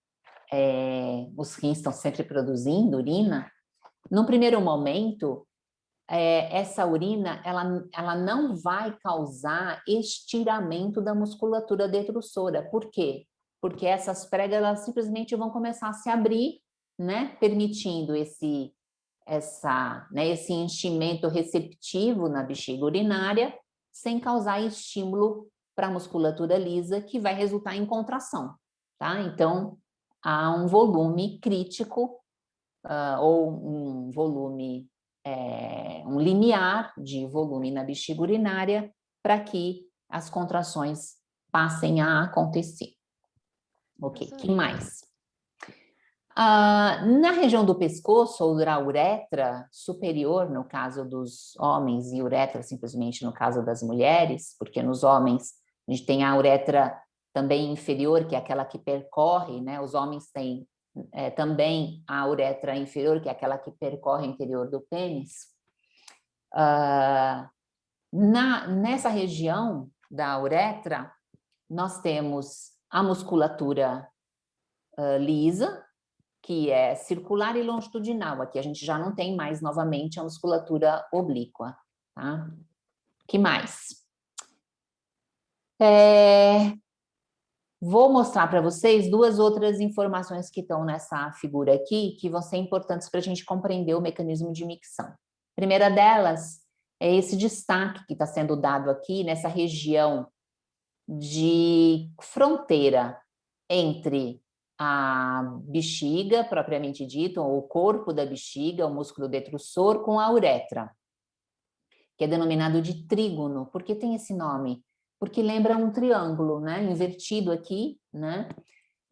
A: os rins estão sempre produzindo urina. No primeiro momento, essa urina ela não vai causar estiramento da musculatura detrussora. Por quê? Porque essas pregas elas simplesmente vão começar a se abrir, né? Permitindo esse enchimento receptivo na bexiga urinária, sem causar estímulo para a musculatura lisa, que vai resultar em contração, tá? Então, há um volume crítico, ou um volume, um limiar de volume na bexiga urinária, para que as contrações passem a acontecer. Ok, o que mais? Na região do pescoço ou da uretra superior, no caso dos homens, e uretra simplesmente no caso das mulheres, porque nos homens a gente tem a uretra também inferior, que é aquela que percorre, né? Os homens têm também a uretra inferior, que é aquela que percorre o interior do pênis. Nessa região da uretra, nós temos a musculatura lisa, que é circular e longitudinal. Aqui a gente já não tem mais, novamente, a musculatura oblíqua. Tá? O que mais? Vou mostrar para vocês 2 outras informações que estão nessa figura aqui, que vão ser importantes para a gente compreender o mecanismo de micção. A primeira delas é esse destaque que está sendo dado aqui nessa região de fronteira entre a bexiga, propriamente dito, ou o corpo da bexiga, o músculo detrussor, com a uretra, que é denominado de trígono. Por que tem esse nome? Porque lembra um triângulo, né? Invertido aqui, né?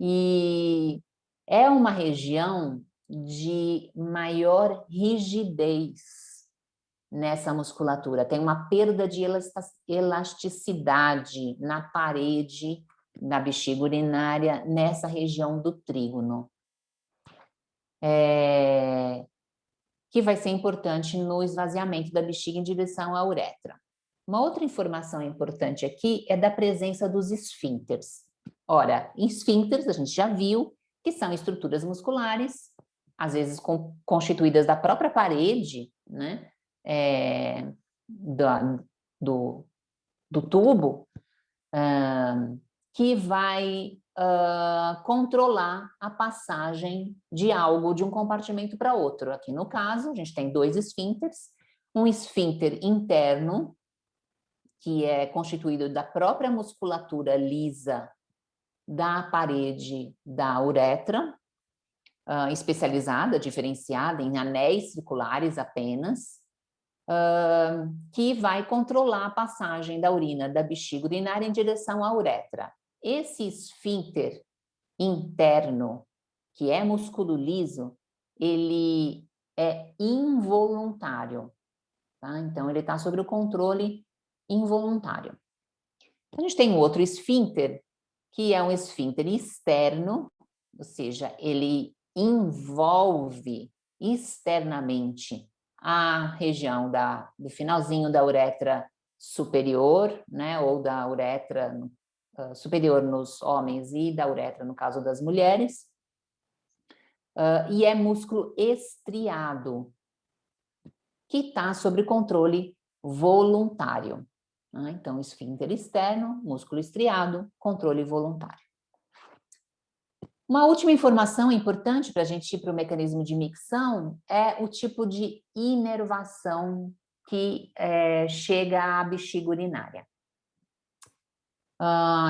A: E é uma região de maior rigidez nessa musculatura. Tem uma perda de elasticidade na parede da bexiga urinária, nessa região do trígono. Que vai ser importante no esvaziamento da bexiga em direção à uretra. Uma outra informação importante aqui é da presença dos esfíncteres. Ora, esfíncteres a gente já viu que são estruturas musculares, às vezes constituídas da própria parede, né, do tubo, que vai controlar a passagem de algo de um compartimento para outro. Aqui no caso, a gente tem dois esfíncteres, um esfíncter interno, que é constituído da própria musculatura lisa da parede da uretra, especializada, diferenciada em anéis circulares apenas, que vai controlar a passagem da urina da bexiga urinária em direção à uretra. Esse esfíncter interno, que é músculo liso, ele é involuntário, tá? Então, ele está sob o controle involuntário. A gente tem um outro esfíncter, que é um esfíncter externo, ou seja, ele envolve externamente a região do finalzinho da uretra superior, né, ou da uretra superior nos homens e da uretra no caso das mulheres, e é músculo estriado, que está sob controle voluntário. Então, esfíncter externo, músculo estriado, controle voluntário. Uma última informação importante para a gente ir para o mecanismo de micção é o tipo de inervação que chega à bexiga urinária.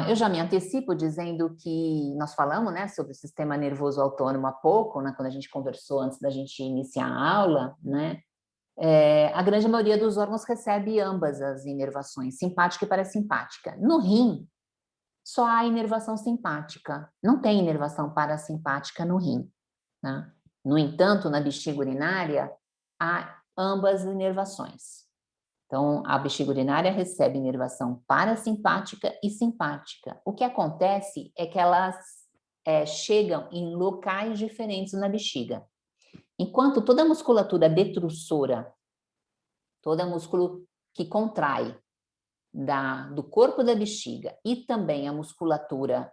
A: Eu já me antecipo dizendo que nós falamos, né, sobre o sistema nervoso autônomo há pouco, né, quando a gente conversou antes da gente iniciar a aula, né, a grande maioria dos órgãos recebe ambas as inervações, simpática e parasimpática. No rim, só há inervação simpática, não tem inervação parasimpática no rim. Tá? No entanto, na bexiga urinária, há ambas inervações. Então, a bexiga urinária recebe inervação parasimpática e simpática. O que acontece é que elas chegam em locais diferentes na bexiga. Enquanto toda a musculatura detrussora, todo músculo que contrai do corpo da bexiga e também a musculatura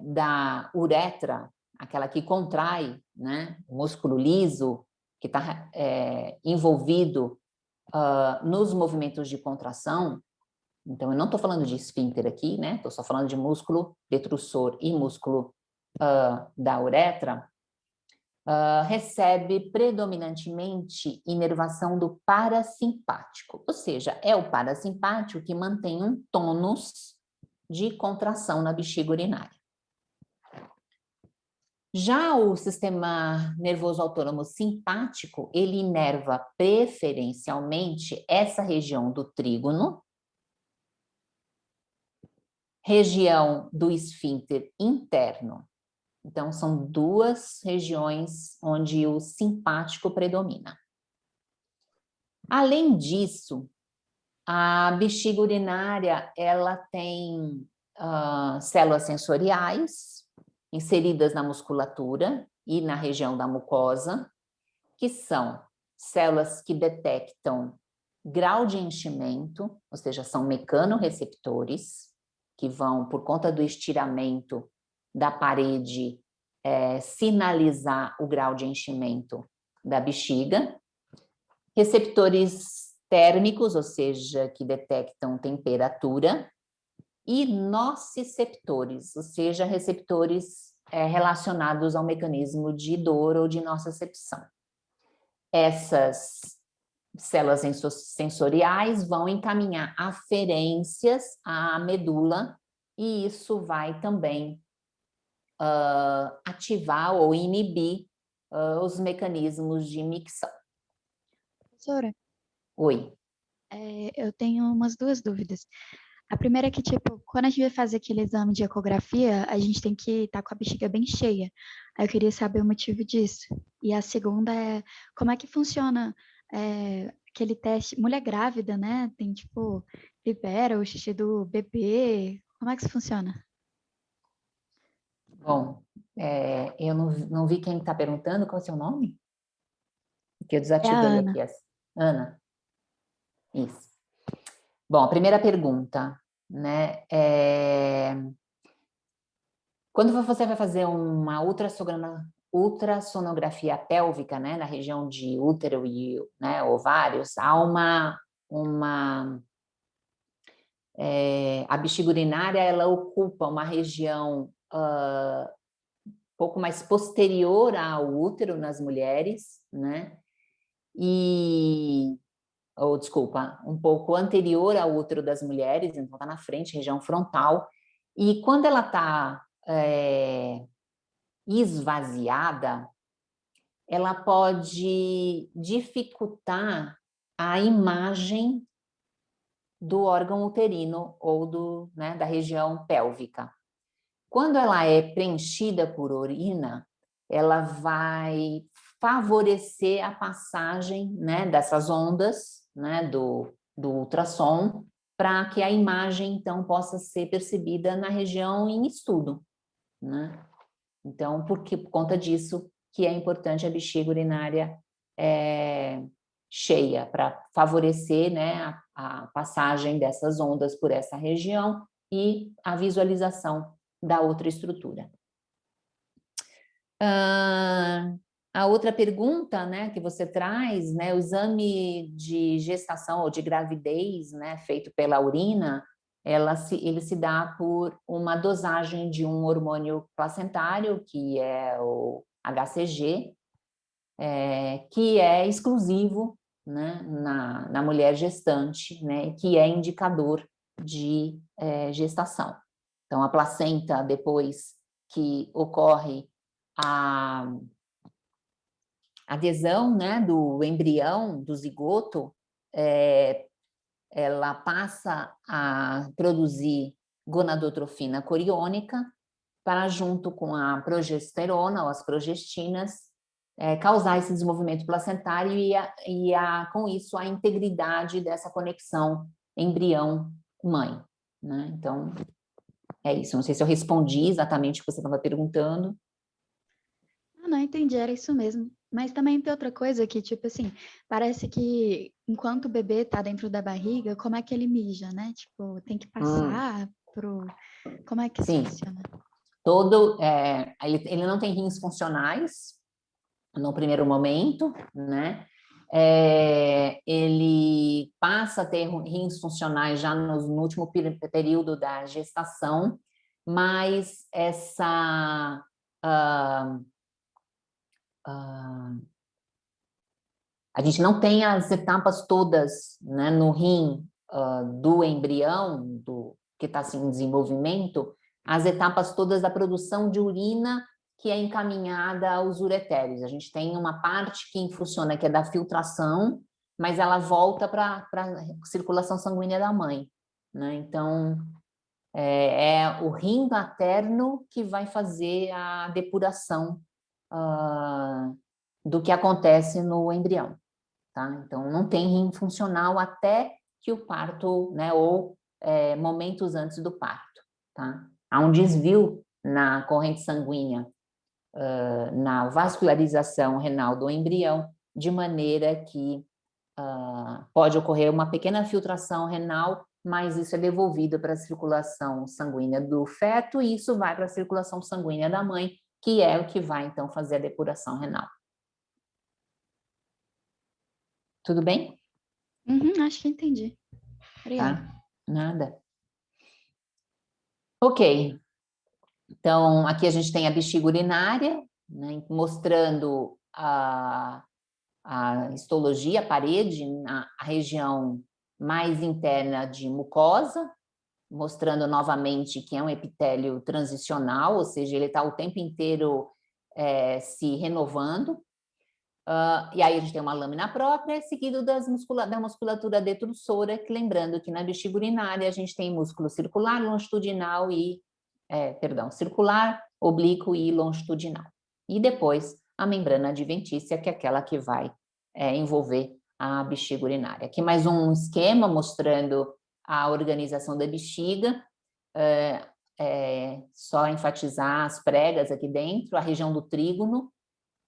A: da uretra, aquela que contrai, né, o músculo liso, que está envolvido nos movimentos de contração. Então, eu não estou falando de esfíncter aqui, né? Estou só falando de músculo detrussor e músculo da uretra. Recebe predominantemente inervação do parasimpático, ou seja, é o parasimpático que mantém um tônus de contração na bexiga urinária. Já o sistema nervoso autônomo simpático, ele inerva preferencialmente essa região do trígono, região do esfíncter interno. Então, são duas regiões onde o simpático predomina. Além disso, a bexiga urinária, ela tem células sensoriais inseridas na musculatura e na região da mucosa, que são células que detectam grau de enchimento, ou seja, são mecanorreceptores, que vão, por conta do estiramento da parede, sinalizar o grau de enchimento da bexiga. Receptores térmicos, ou seja, que detectam temperatura. E nociceptores, ou seja, receptores relacionados ao mecanismo de dor ou de nocicepção. Essas células sensoriais vão encaminhar aferências à medula e isso vai também ativar ou inibir os mecanismos de micção.
B: Professora?
A: Oi.
B: Eu tenho umas duas dúvidas. A primeira é que, tipo, quando a gente vai fazer aquele exame de ecografia, a gente tem que estar com a bexiga bem cheia. Aí eu queria saber o motivo disso. E a segunda é, como é que funciona aquele teste? Mulher grávida, né? Tem, tipo, libera o xixi do bebê. Como é que isso funciona?
A: Bom, eu não vi quem está perguntando, qual é o seu nome? Porque eu
B: É a
A: desativei
B: Ana.
A: aqui. Ana. Isso. Bom, a primeira pergunta, né? Quando você vai fazer uma ultrassonografia pélvica, né, na região de útero e, né, ovários, há a bexiga urinária, ela ocupa uma região um pouco mais posterior ao útero nas mulheres, né? Desculpa, um pouco anterior ao útero das mulheres, então está na frente, região frontal. E quando ela está esvaziada, ela pode dificultar a imagem do órgão uterino ou né, da região pélvica. Quando ela é preenchida por urina, ela vai favorecer a passagem, né, dessas ondas, né, do ultrassom, para que a imagem, então, possa ser percebida na região em estudo, né? Então, por conta disso que é importante a bexiga urinária cheia, para favorecer, né, a passagem dessas ondas por essa região e a visualização da outra estrutura. A outra pergunta, né, que você traz, né, o exame de gestação ou de gravidez, né, feito pela urina, ele se dá por uma dosagem de um hormônio placentário, que é o HCG, que é exclusivo, né, na mulher gestante, né, que é indicador de gestação. Então, a placenta, depois que ocorre a adesão, né, do embrião, do zigoto, ela passa a produzir gonadotrofina coriônica para, junto com a progesterona ou as progestinas, causar esse desenvolvimento placentário com isso, a integridade dessa conexão embrião-mãe, né? Então, é isso. Não sei se eu respondi exatamente o que você estava perguntando.
B: Não, entendi, era isso mesmo. Mas também tem outra coisa que, tipo assim, parece que enquanto o bebê tá dentro da barriga, como é que ele mija, né? Tipo, tem que passar pro... Como é que isso
A: Sim.
B: funciona?
A: Ele não tem rins funcionais no primeiro momento, né? Ele passa a ter rins funcionais já no último período da gestação, mas a gente não tem as etapas todas, né, no rim do embrião, que está assim, em desenvolvimento, as etapas todas da produção de urina que é encaminhada aos ureteres. A gente tem uma parte que funciona, que é da filtração, mas ela volta para a circulação sanguínea da mãe, né? Então, é o rim materno que vai fazer a depuração do que acontece no embrião. Tá? Então, não tem rim funcional até que o parto, né, ou momentos antes do parto. Tá? Há um desvio na corrente sanguínea, na vascularização renal do embrião, de maneira que pode ocorrer uma pequena filtração renal, mas isso é devolvido para a circulação sanguínea do feto e isso vai para a circulação sanguínea da mãe, que é o que vai, então, fazer a depuração renal. Tudo bem?
B: Acho que entendi. Obrigada.
A: Tá? Nada. Ok. Então, aqui a gente tem a bexiga urinária, né, mostrando a histologia, a parede, a região mais interna de mucosa, mostrando novamente que é um epitélio transicional, ou seja, ele está o tempo inteiro se renovando. E aí a gente tem uma lâmina própria, seguido da musculatura detrusora, que lembrando que na bexiga urinária a gente tem músculo circular, longitudinal circular, oblíquo e longitudinal. E depois a membrana adventícia, que é aquela que vai envolver a bexiga urinária. Aqui mais um esquema mostrando a organização da bexiga, só enfatizar as pregas aqui dentro, a região do trígono,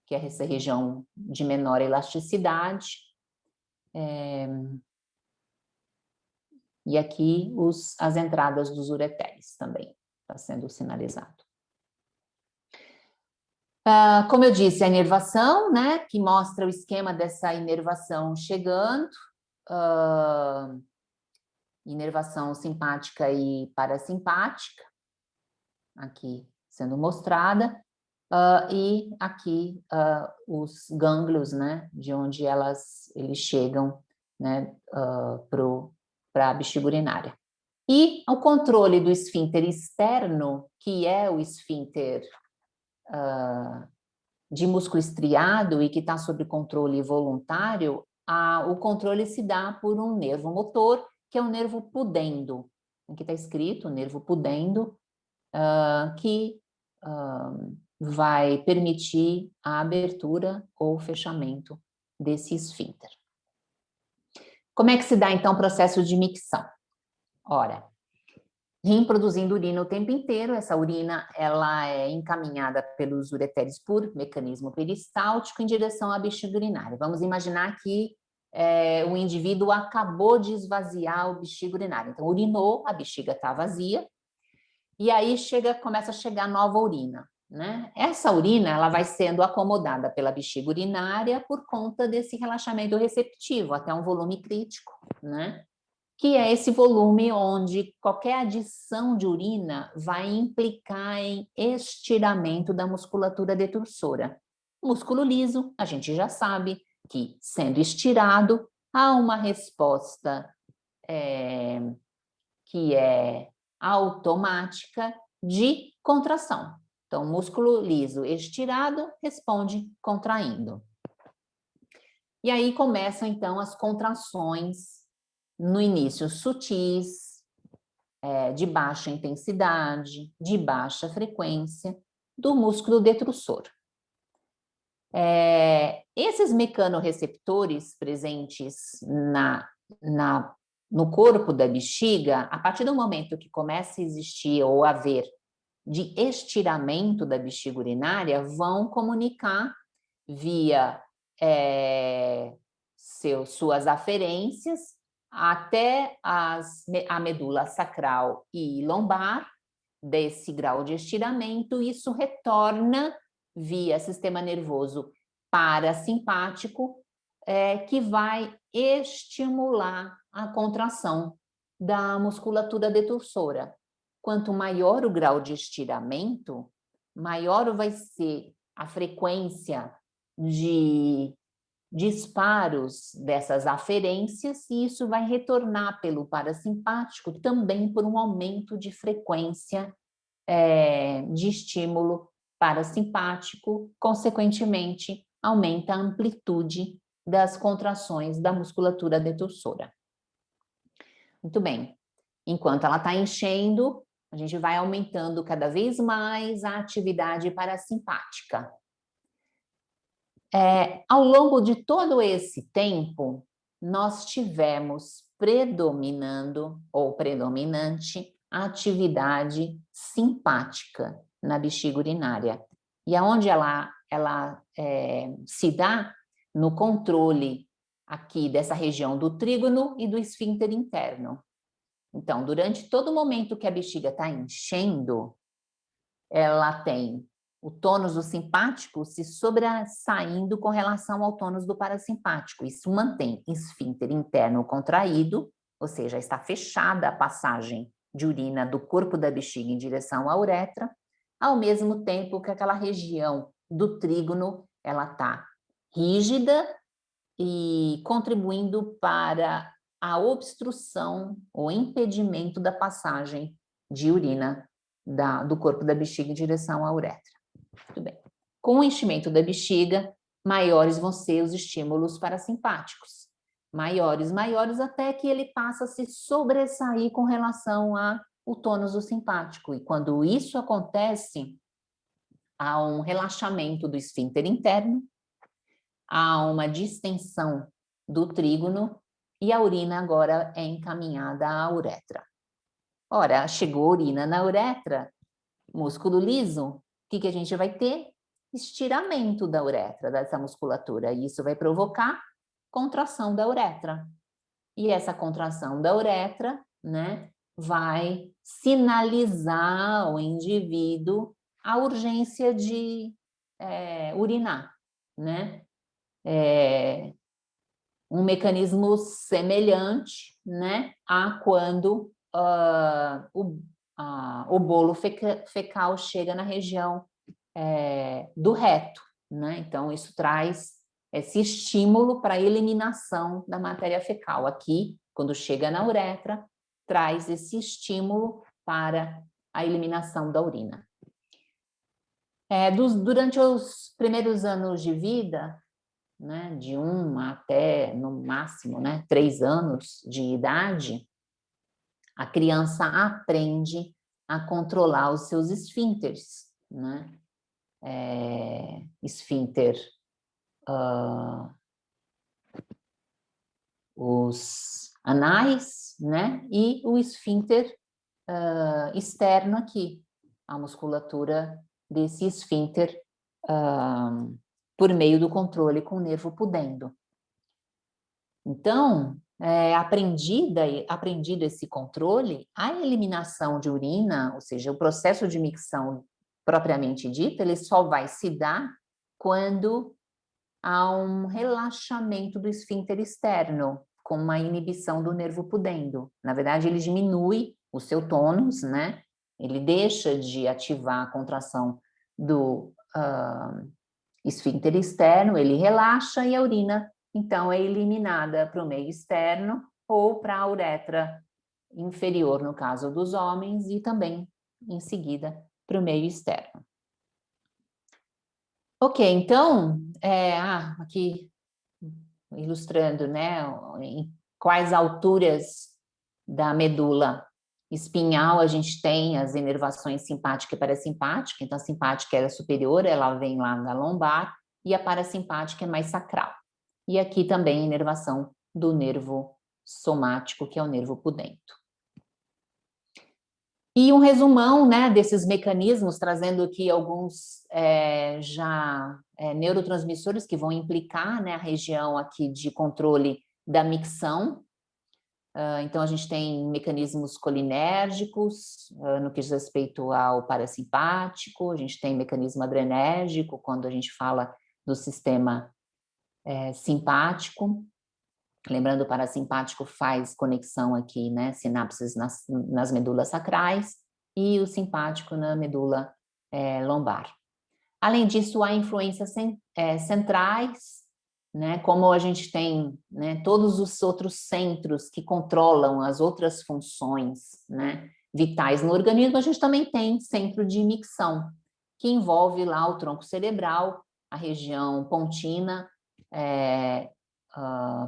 A: que é essa região de menor elasticidade. E aqui as entradas dos ureteres também está sendo sinalizado. Como eu disse, a inervação, né, que mostra o esquema dessa inervação chegando, inervação simpática e parasimpática, aqui sendo mostrada, e aqui os gânglios, né, de onde eles chegam, né, para a bexiga urinária. E o controle do esfíncter externo, que é o esfíncter de músculo estriado e que está sob controle voluntário, o controle se dá por um nervo motor, que é o nervo pudendo. Aqui está escrito, nervo pudendo, que vai permitir a abertura ou fechamento desse esfíncter. Como é que se dá, então, o processo de micção? Ora, rim produzindo urina o tempo inteiro, essa urina ela é encaminhada pelos ureteres por mecanismo peristáltico em direção à bexiga urinária. Vamos imaginar que o indivíduo acabou de esvaziar o bexiga urinária. Então, urinou, a bexiga está vazia, e aí começa a chegar nova urina, né? Essa urina ela vai sendo acomodada pela bexiga urinária por conta desse relaxamento receptivo, até um volume crítico, né? Que é esse volume onde qualquer adição de urina vai implicar em estiramento da musculatura detursora. Músculo liso, a gente já sabe que, sendo estirado, há uma resposta que é automática de contração. Então, músculo liso estirado responde contraindo. E aí começam, então, as contrações no início sutis, de baixa intensidade, de baixa frequência, do músculo detrusor. Esses mecanorreceptores presentes no corpo da bexiga, a partir do momento que começa a existir ou haver de estiramento da bexiga urinária, vão comunicar via suas aferências até a medula sacral e lombar, desse grau de estiramento, isso retorna via sistema nervoso parasimpático, que vai estimular a contração da musculatura detursora. Quanto maior o grau de estiramento, maior vai ser a frequência de disparos dessas aferências, e isso vai retornar pelo parasimpático também por um aumento de frequência de estímulo parasimpático, consequentemente, aumenta a amplitude das contrações da musculatura detursora. Muito bem. Enquanto ela está enchendo, a gente vai aumentando cada vez mais a atividade parasimpática. Ao longo de todo esse tempo, nós tivemos predominando ou predominante a atividade simpática na bexiga urinária. E aonde ela se dá no controle aqui dessa região do trígono e do esfíncter interno. Então, durante todo o momento que a bexiga está enchendo, ela tem o tônus do simpático se sobressaindo com relação ao tônus do parasimpático. Isso mantém esfíncter interno contraído, ou seja, está fechada a passagem de urina do corpo da bexiga em direção à uretra, ao mesmo tempo que aquela região do trígono ela está rígida e contribuindo para a obstrução ou impedimento da passagem de urina do corpo da bexiga em direção à uretra. Muito bem. Com o enchimento da bexiga, maiores vão ser os estímulos parasimpáticos. Maiores, até que ele passa a se sobressair com relação ao tônus do simpático. E quando isso acontece, há um relaxamento do esfíncter interno, há uma distensão do trígono e a urina agora é encaminhada à uretra. Ora, chegou urina na uretra, músculo liso, o que a gente vai ter? Estiramento da uretra, dessa musculatura, e isso vai provocar contração da uretra. E essa contração da uretra né, vai sinalizar ao indivíduo a urgência de urinar, né? Um mecanismo semelhante, né, a quando o bolo fecal chega na região do reto, né? Então, isso traz esse estímulo para a eliminação da matéria fecal. Aqui, quando chega na uretra, traz esse estímulo para a eliminação da urina. Durante os primeiros anos de vida, né, de 1 até, no máximo, né, 3 anos de idade, a criança aprende a controlar os seus esfínteres, né? Esfínter, os anais, né? E o esfínter externo aqui, a musculatura desse esfínter por meio do controle com o nervo pudendo. Então, aprendido esse controle, a eliminação de urina, ou seja, o processo de micção propriamente dito, ele só vai se dar quando há um relaxamento do esfíncter externo, com uma inibição do nervo pudendo. Na verdade, ele diminui o seu tônus, né? Ele deixa de ativar a contração do esfíncter externo, ele relaxa e a urina, então, é eliminada para o meio externo ou para a uretra inferior, no caso dos homens, e também, em seguida, para o meio externo. Ok, então, aqui ilustrando, né, em quais alturas da medula espinhal a gente tem as inervações simpática e parasimpática. Então, a simpática é a superior, ela vem lá na lombar, e a parasimpática é mais sacral. E aqui também a inervação do nervo somático, que é o nervo pudento. E um resumão, né, desses mecanismos, trazendo aqui alguns neurotransmissores que vão implicar, né, a região aqui de controle da micção. Então, a gente tem mecanismos colinérgicos, no que diz respeito ao parasimpático, a gente tem mecanismo adrenérgico, quando a gente fala do sistema simpático. Lembrando, o parasimpático faz conexão aqui, né, sinapses nas medulas sacrais, e o simpático na medula lombar. Além disso, há influências centrais, né, como a gente tem, né, todos os outros centros que controlam as outras funções, né, vitais no organismo, a gente também tem centro de micção, que envolve lá o tronco cerebral, a região pontina,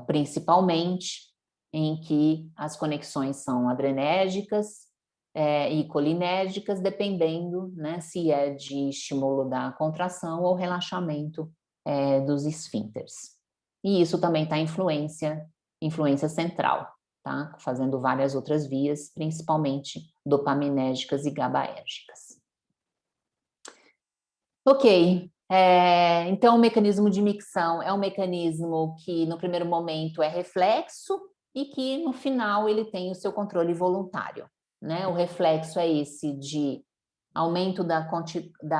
A: principalmente, em que as conexões são adrenérgicas e colinérgicas, dependendo, né, se é de estímulo da contração ou relaxamento dos esfínteres. E isso também está influência central, tá? Fazendo várias outras vias, principalmente dopaminérgicas e GABAérgicas. Ok, então o mecanismo de micção é um mecanismo que no primeiro momento é reflexo e que no final ele tem o seu controle voluntário, né? O reflexo é esse de aumento da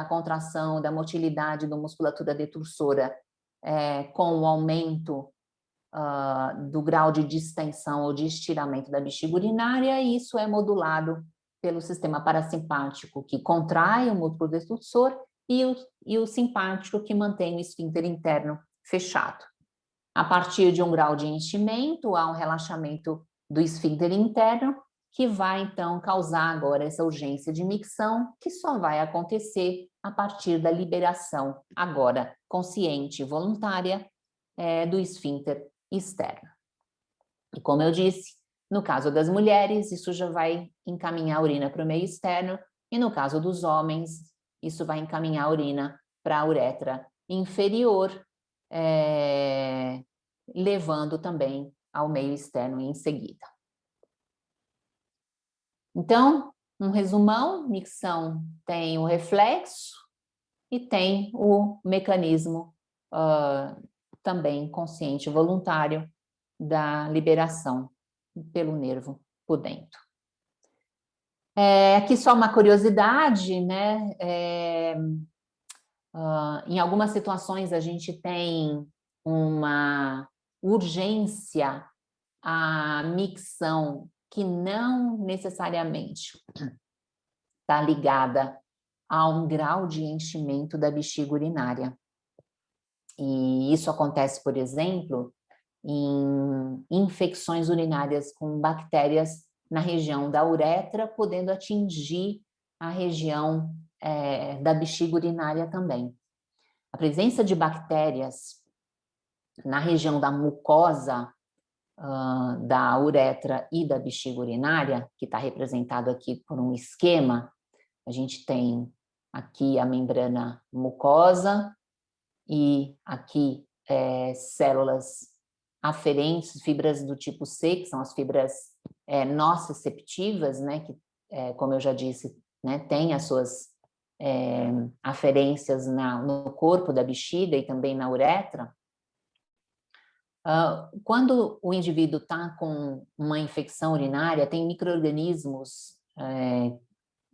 A: contração, da motilidade da musculatura detursora com o aumento do grau de distensão ou de estiramento da bexiga urinária, e isso é modulado pelo sistema parasimpático, que contrai o músculo detursor, e o simpático, que mantém o esfíncter interno fechado. A partir de um grau de enchimento, há um relaxamento do esfíncter interno, que vai, então, causar agora essa urgência de micção, que só vai acontecer a partir da liberação, agora consciente e voluntária, do esfíncter externo. E como eu disse, no caso das mulheres, isso já vai encaminhar a urina para o meio externo, e no caso dos homens, isso vai encaminhar a urina para a uretra inferior, levando também ao meio externo em seguida. Então, um resumão: micção tem o reflexo e tem o mecanismo também consciente e voluntário da liberação pelo nervo por dentro. Aqui só uma curiosidade, né? Em algumas situações a gente tem uma urgência à micção que não necessariamente está ligada a um grau de enchimento da bexiga urinária. E isso acontece, por exemplo, em infecções urinárias com bactérias na região da uretra, podendo atingir a região da bexiga urinária também. A presença de bactérias na região da mucosa da uretra e da bexiga urinária, que está representado aqui por um esquema, a gente tem aqui a membrana mucosa e aqui células aferentes, fibras do tipo C, que são as fibras nociceptivas, né, que, como eu já disse, né, tem as suas aferências no corpo da bexiga e também na uretra. Quando o indivíduo está com uma infecção urinária, tem micro-organismos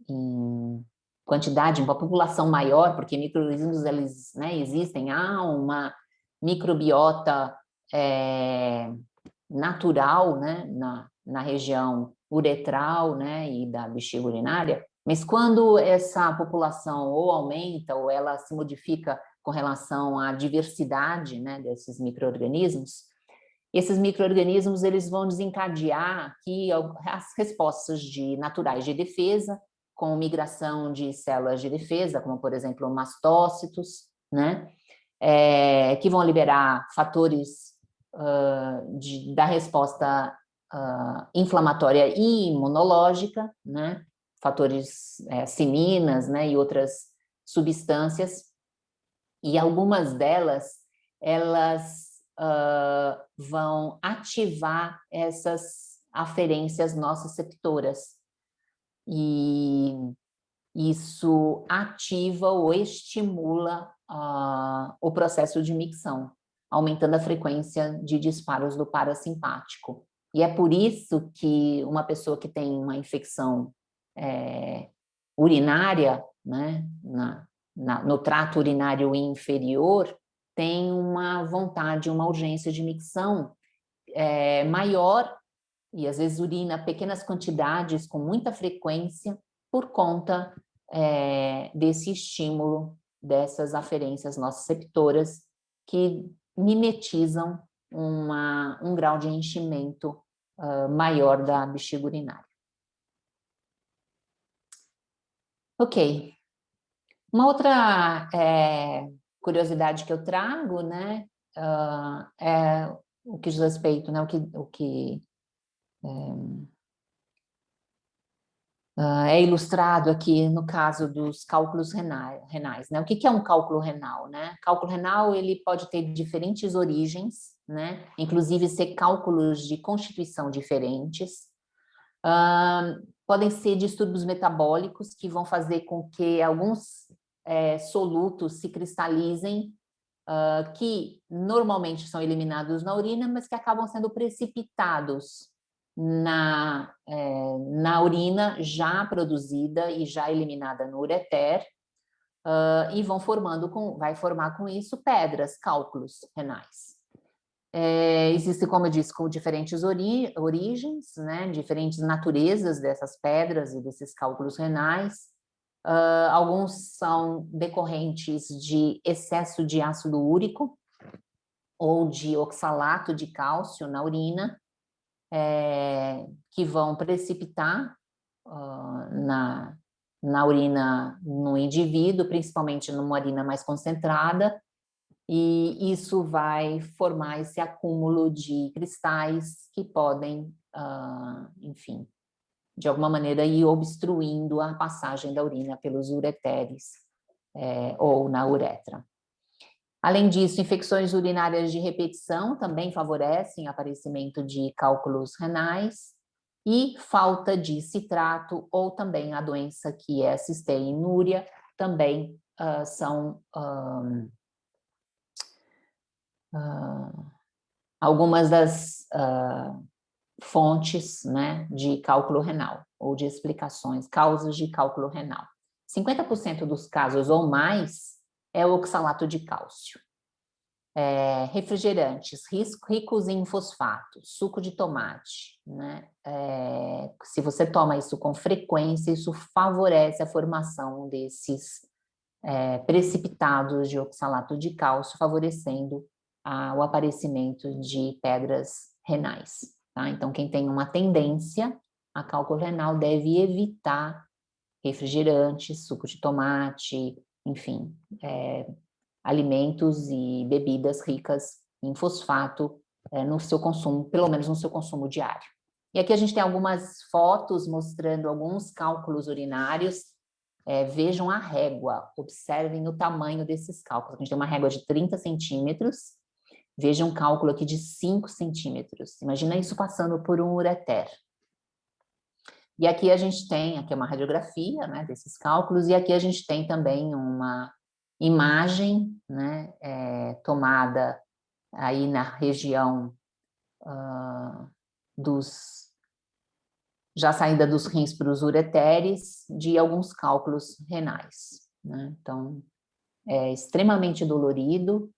A: em quantidade, em uma população maior, porque micro-organismos eles, né, existem, há uma microbiota natural, né, na região uretral, né, e da bexiga urinária, mas quando essa população ou aumenta ou ela se modifica com relação à diversidade, né, desses micro-organismos, esses micro-organismos eles vão desencadear aqui as respostas naturais de defesa, com migração de células de defesa, como, por exemplo, mastócitos, né, que vão liberar fatores da resposta inflamatória e imunológica, né, fatores cininas, né, e outras substâncias, e algumas delas, elas vão ativar essas aferências nociceptoras, e isso ativa ou estimula o processo de micção, aumentando a frequência de disparos do parasimpático. E é por isso que uma pessoa que tem uma infecção urinária, né, no trato urinário inferior, tem uma vontade, uma urgência de micção maior, e às vezes urina pequenas quantidades com muita frequência por conta desse estímulo, dessas aferências nociceptoras que mimetizam um grau de enchimento maior da bexiga urinária. Ok. Uma outra curiosidade que eu trago, né, é o que diz respeito, né, o que é ilustrado aqui no caso dos cálculos renais, né? O que é um cálculo renal, né? Cálculo renal ele pode ter diferentes origens, né? Inclusive ser cálculos de constituição diferentes. Podem ser distúrbios metabólicos que vão fazer com que alguns solutos se cristalizem, que normalmente são eliminados na urina, mas que acabam sendo precipitados na urina já produzida e já eliminada no ureter, e vai formar com isso pedras, cálculos renais. Existem, como eu disse, com diferentes origens, né, diferentes naturezas dessas pedras e desses cálculos renais. Alguns são decorrentes de excesso de ácido úrico ou de oxalato de cálcio na urina, que vão precipitar na urina no indivíduo, principalmente numa urina mais concentrada, e isso vai formar esse acúmulo de cristais que podem, enfim, de alguma maneira ir obstruindo a passagem da urina pelos ureteres ou na uretra. Além disso, infecções urinárias de repetição também favorecem o aparecimento de cálculos renais, e falta de citrato ou também a doença que é a cisteinúria também são algumas das fontes, né, de cálculo renal, ou de explicações, causas de cálculo renal. 50% dos casos ou mais é o oxalato de cálcio. Refrigerantes ricos em fosfato, suco de tomate, né? Se você toma isso com frequência, isso favorece a formação desses precipitados de oxalato de cálcio, favorecendo o aparecimento de pedras renais. Tá? Então, quem tem uma tendência a cálculo renal deve evitar refrigerantes, suco de tomate, enfim, alimentos e bebidas ricas em fosfato no seu consumo, pelo menos no seu consumo diário. E aqui a gente tem algumas fotos mostrando alguns cálculos urinários. Vejam a régua, observem o tamanho desses cálculos. A gente tem uma régua de 30 centímetros, vejam um cálculo aqui de 5 centímetros. Imagina isso passando por um ureter. E aqui a gente tem, aqui é uma radiografia, né, desses cálculos, e aqui a gente tem também uma imagem, né, tomada aí na região já saída dos rins para os ureteres, de alguns cálculos renais, né? Então, é extremamente dolorido,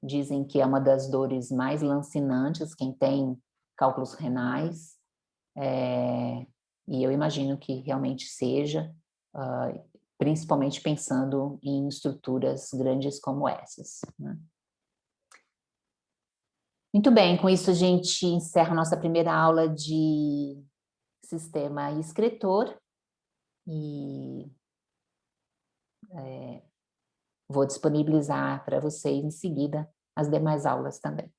A: dizem que é uma das dores mais lancinantes, quem tem cálculos renais, e eu imagino que realmente seja, principalmente pensando em estruturas grandes como essas, né? Muito bem, com isso a gente encerra a nossa primeira aula de sistema excretor e vou disponibilizar para vocês em seguida as demais aulas também.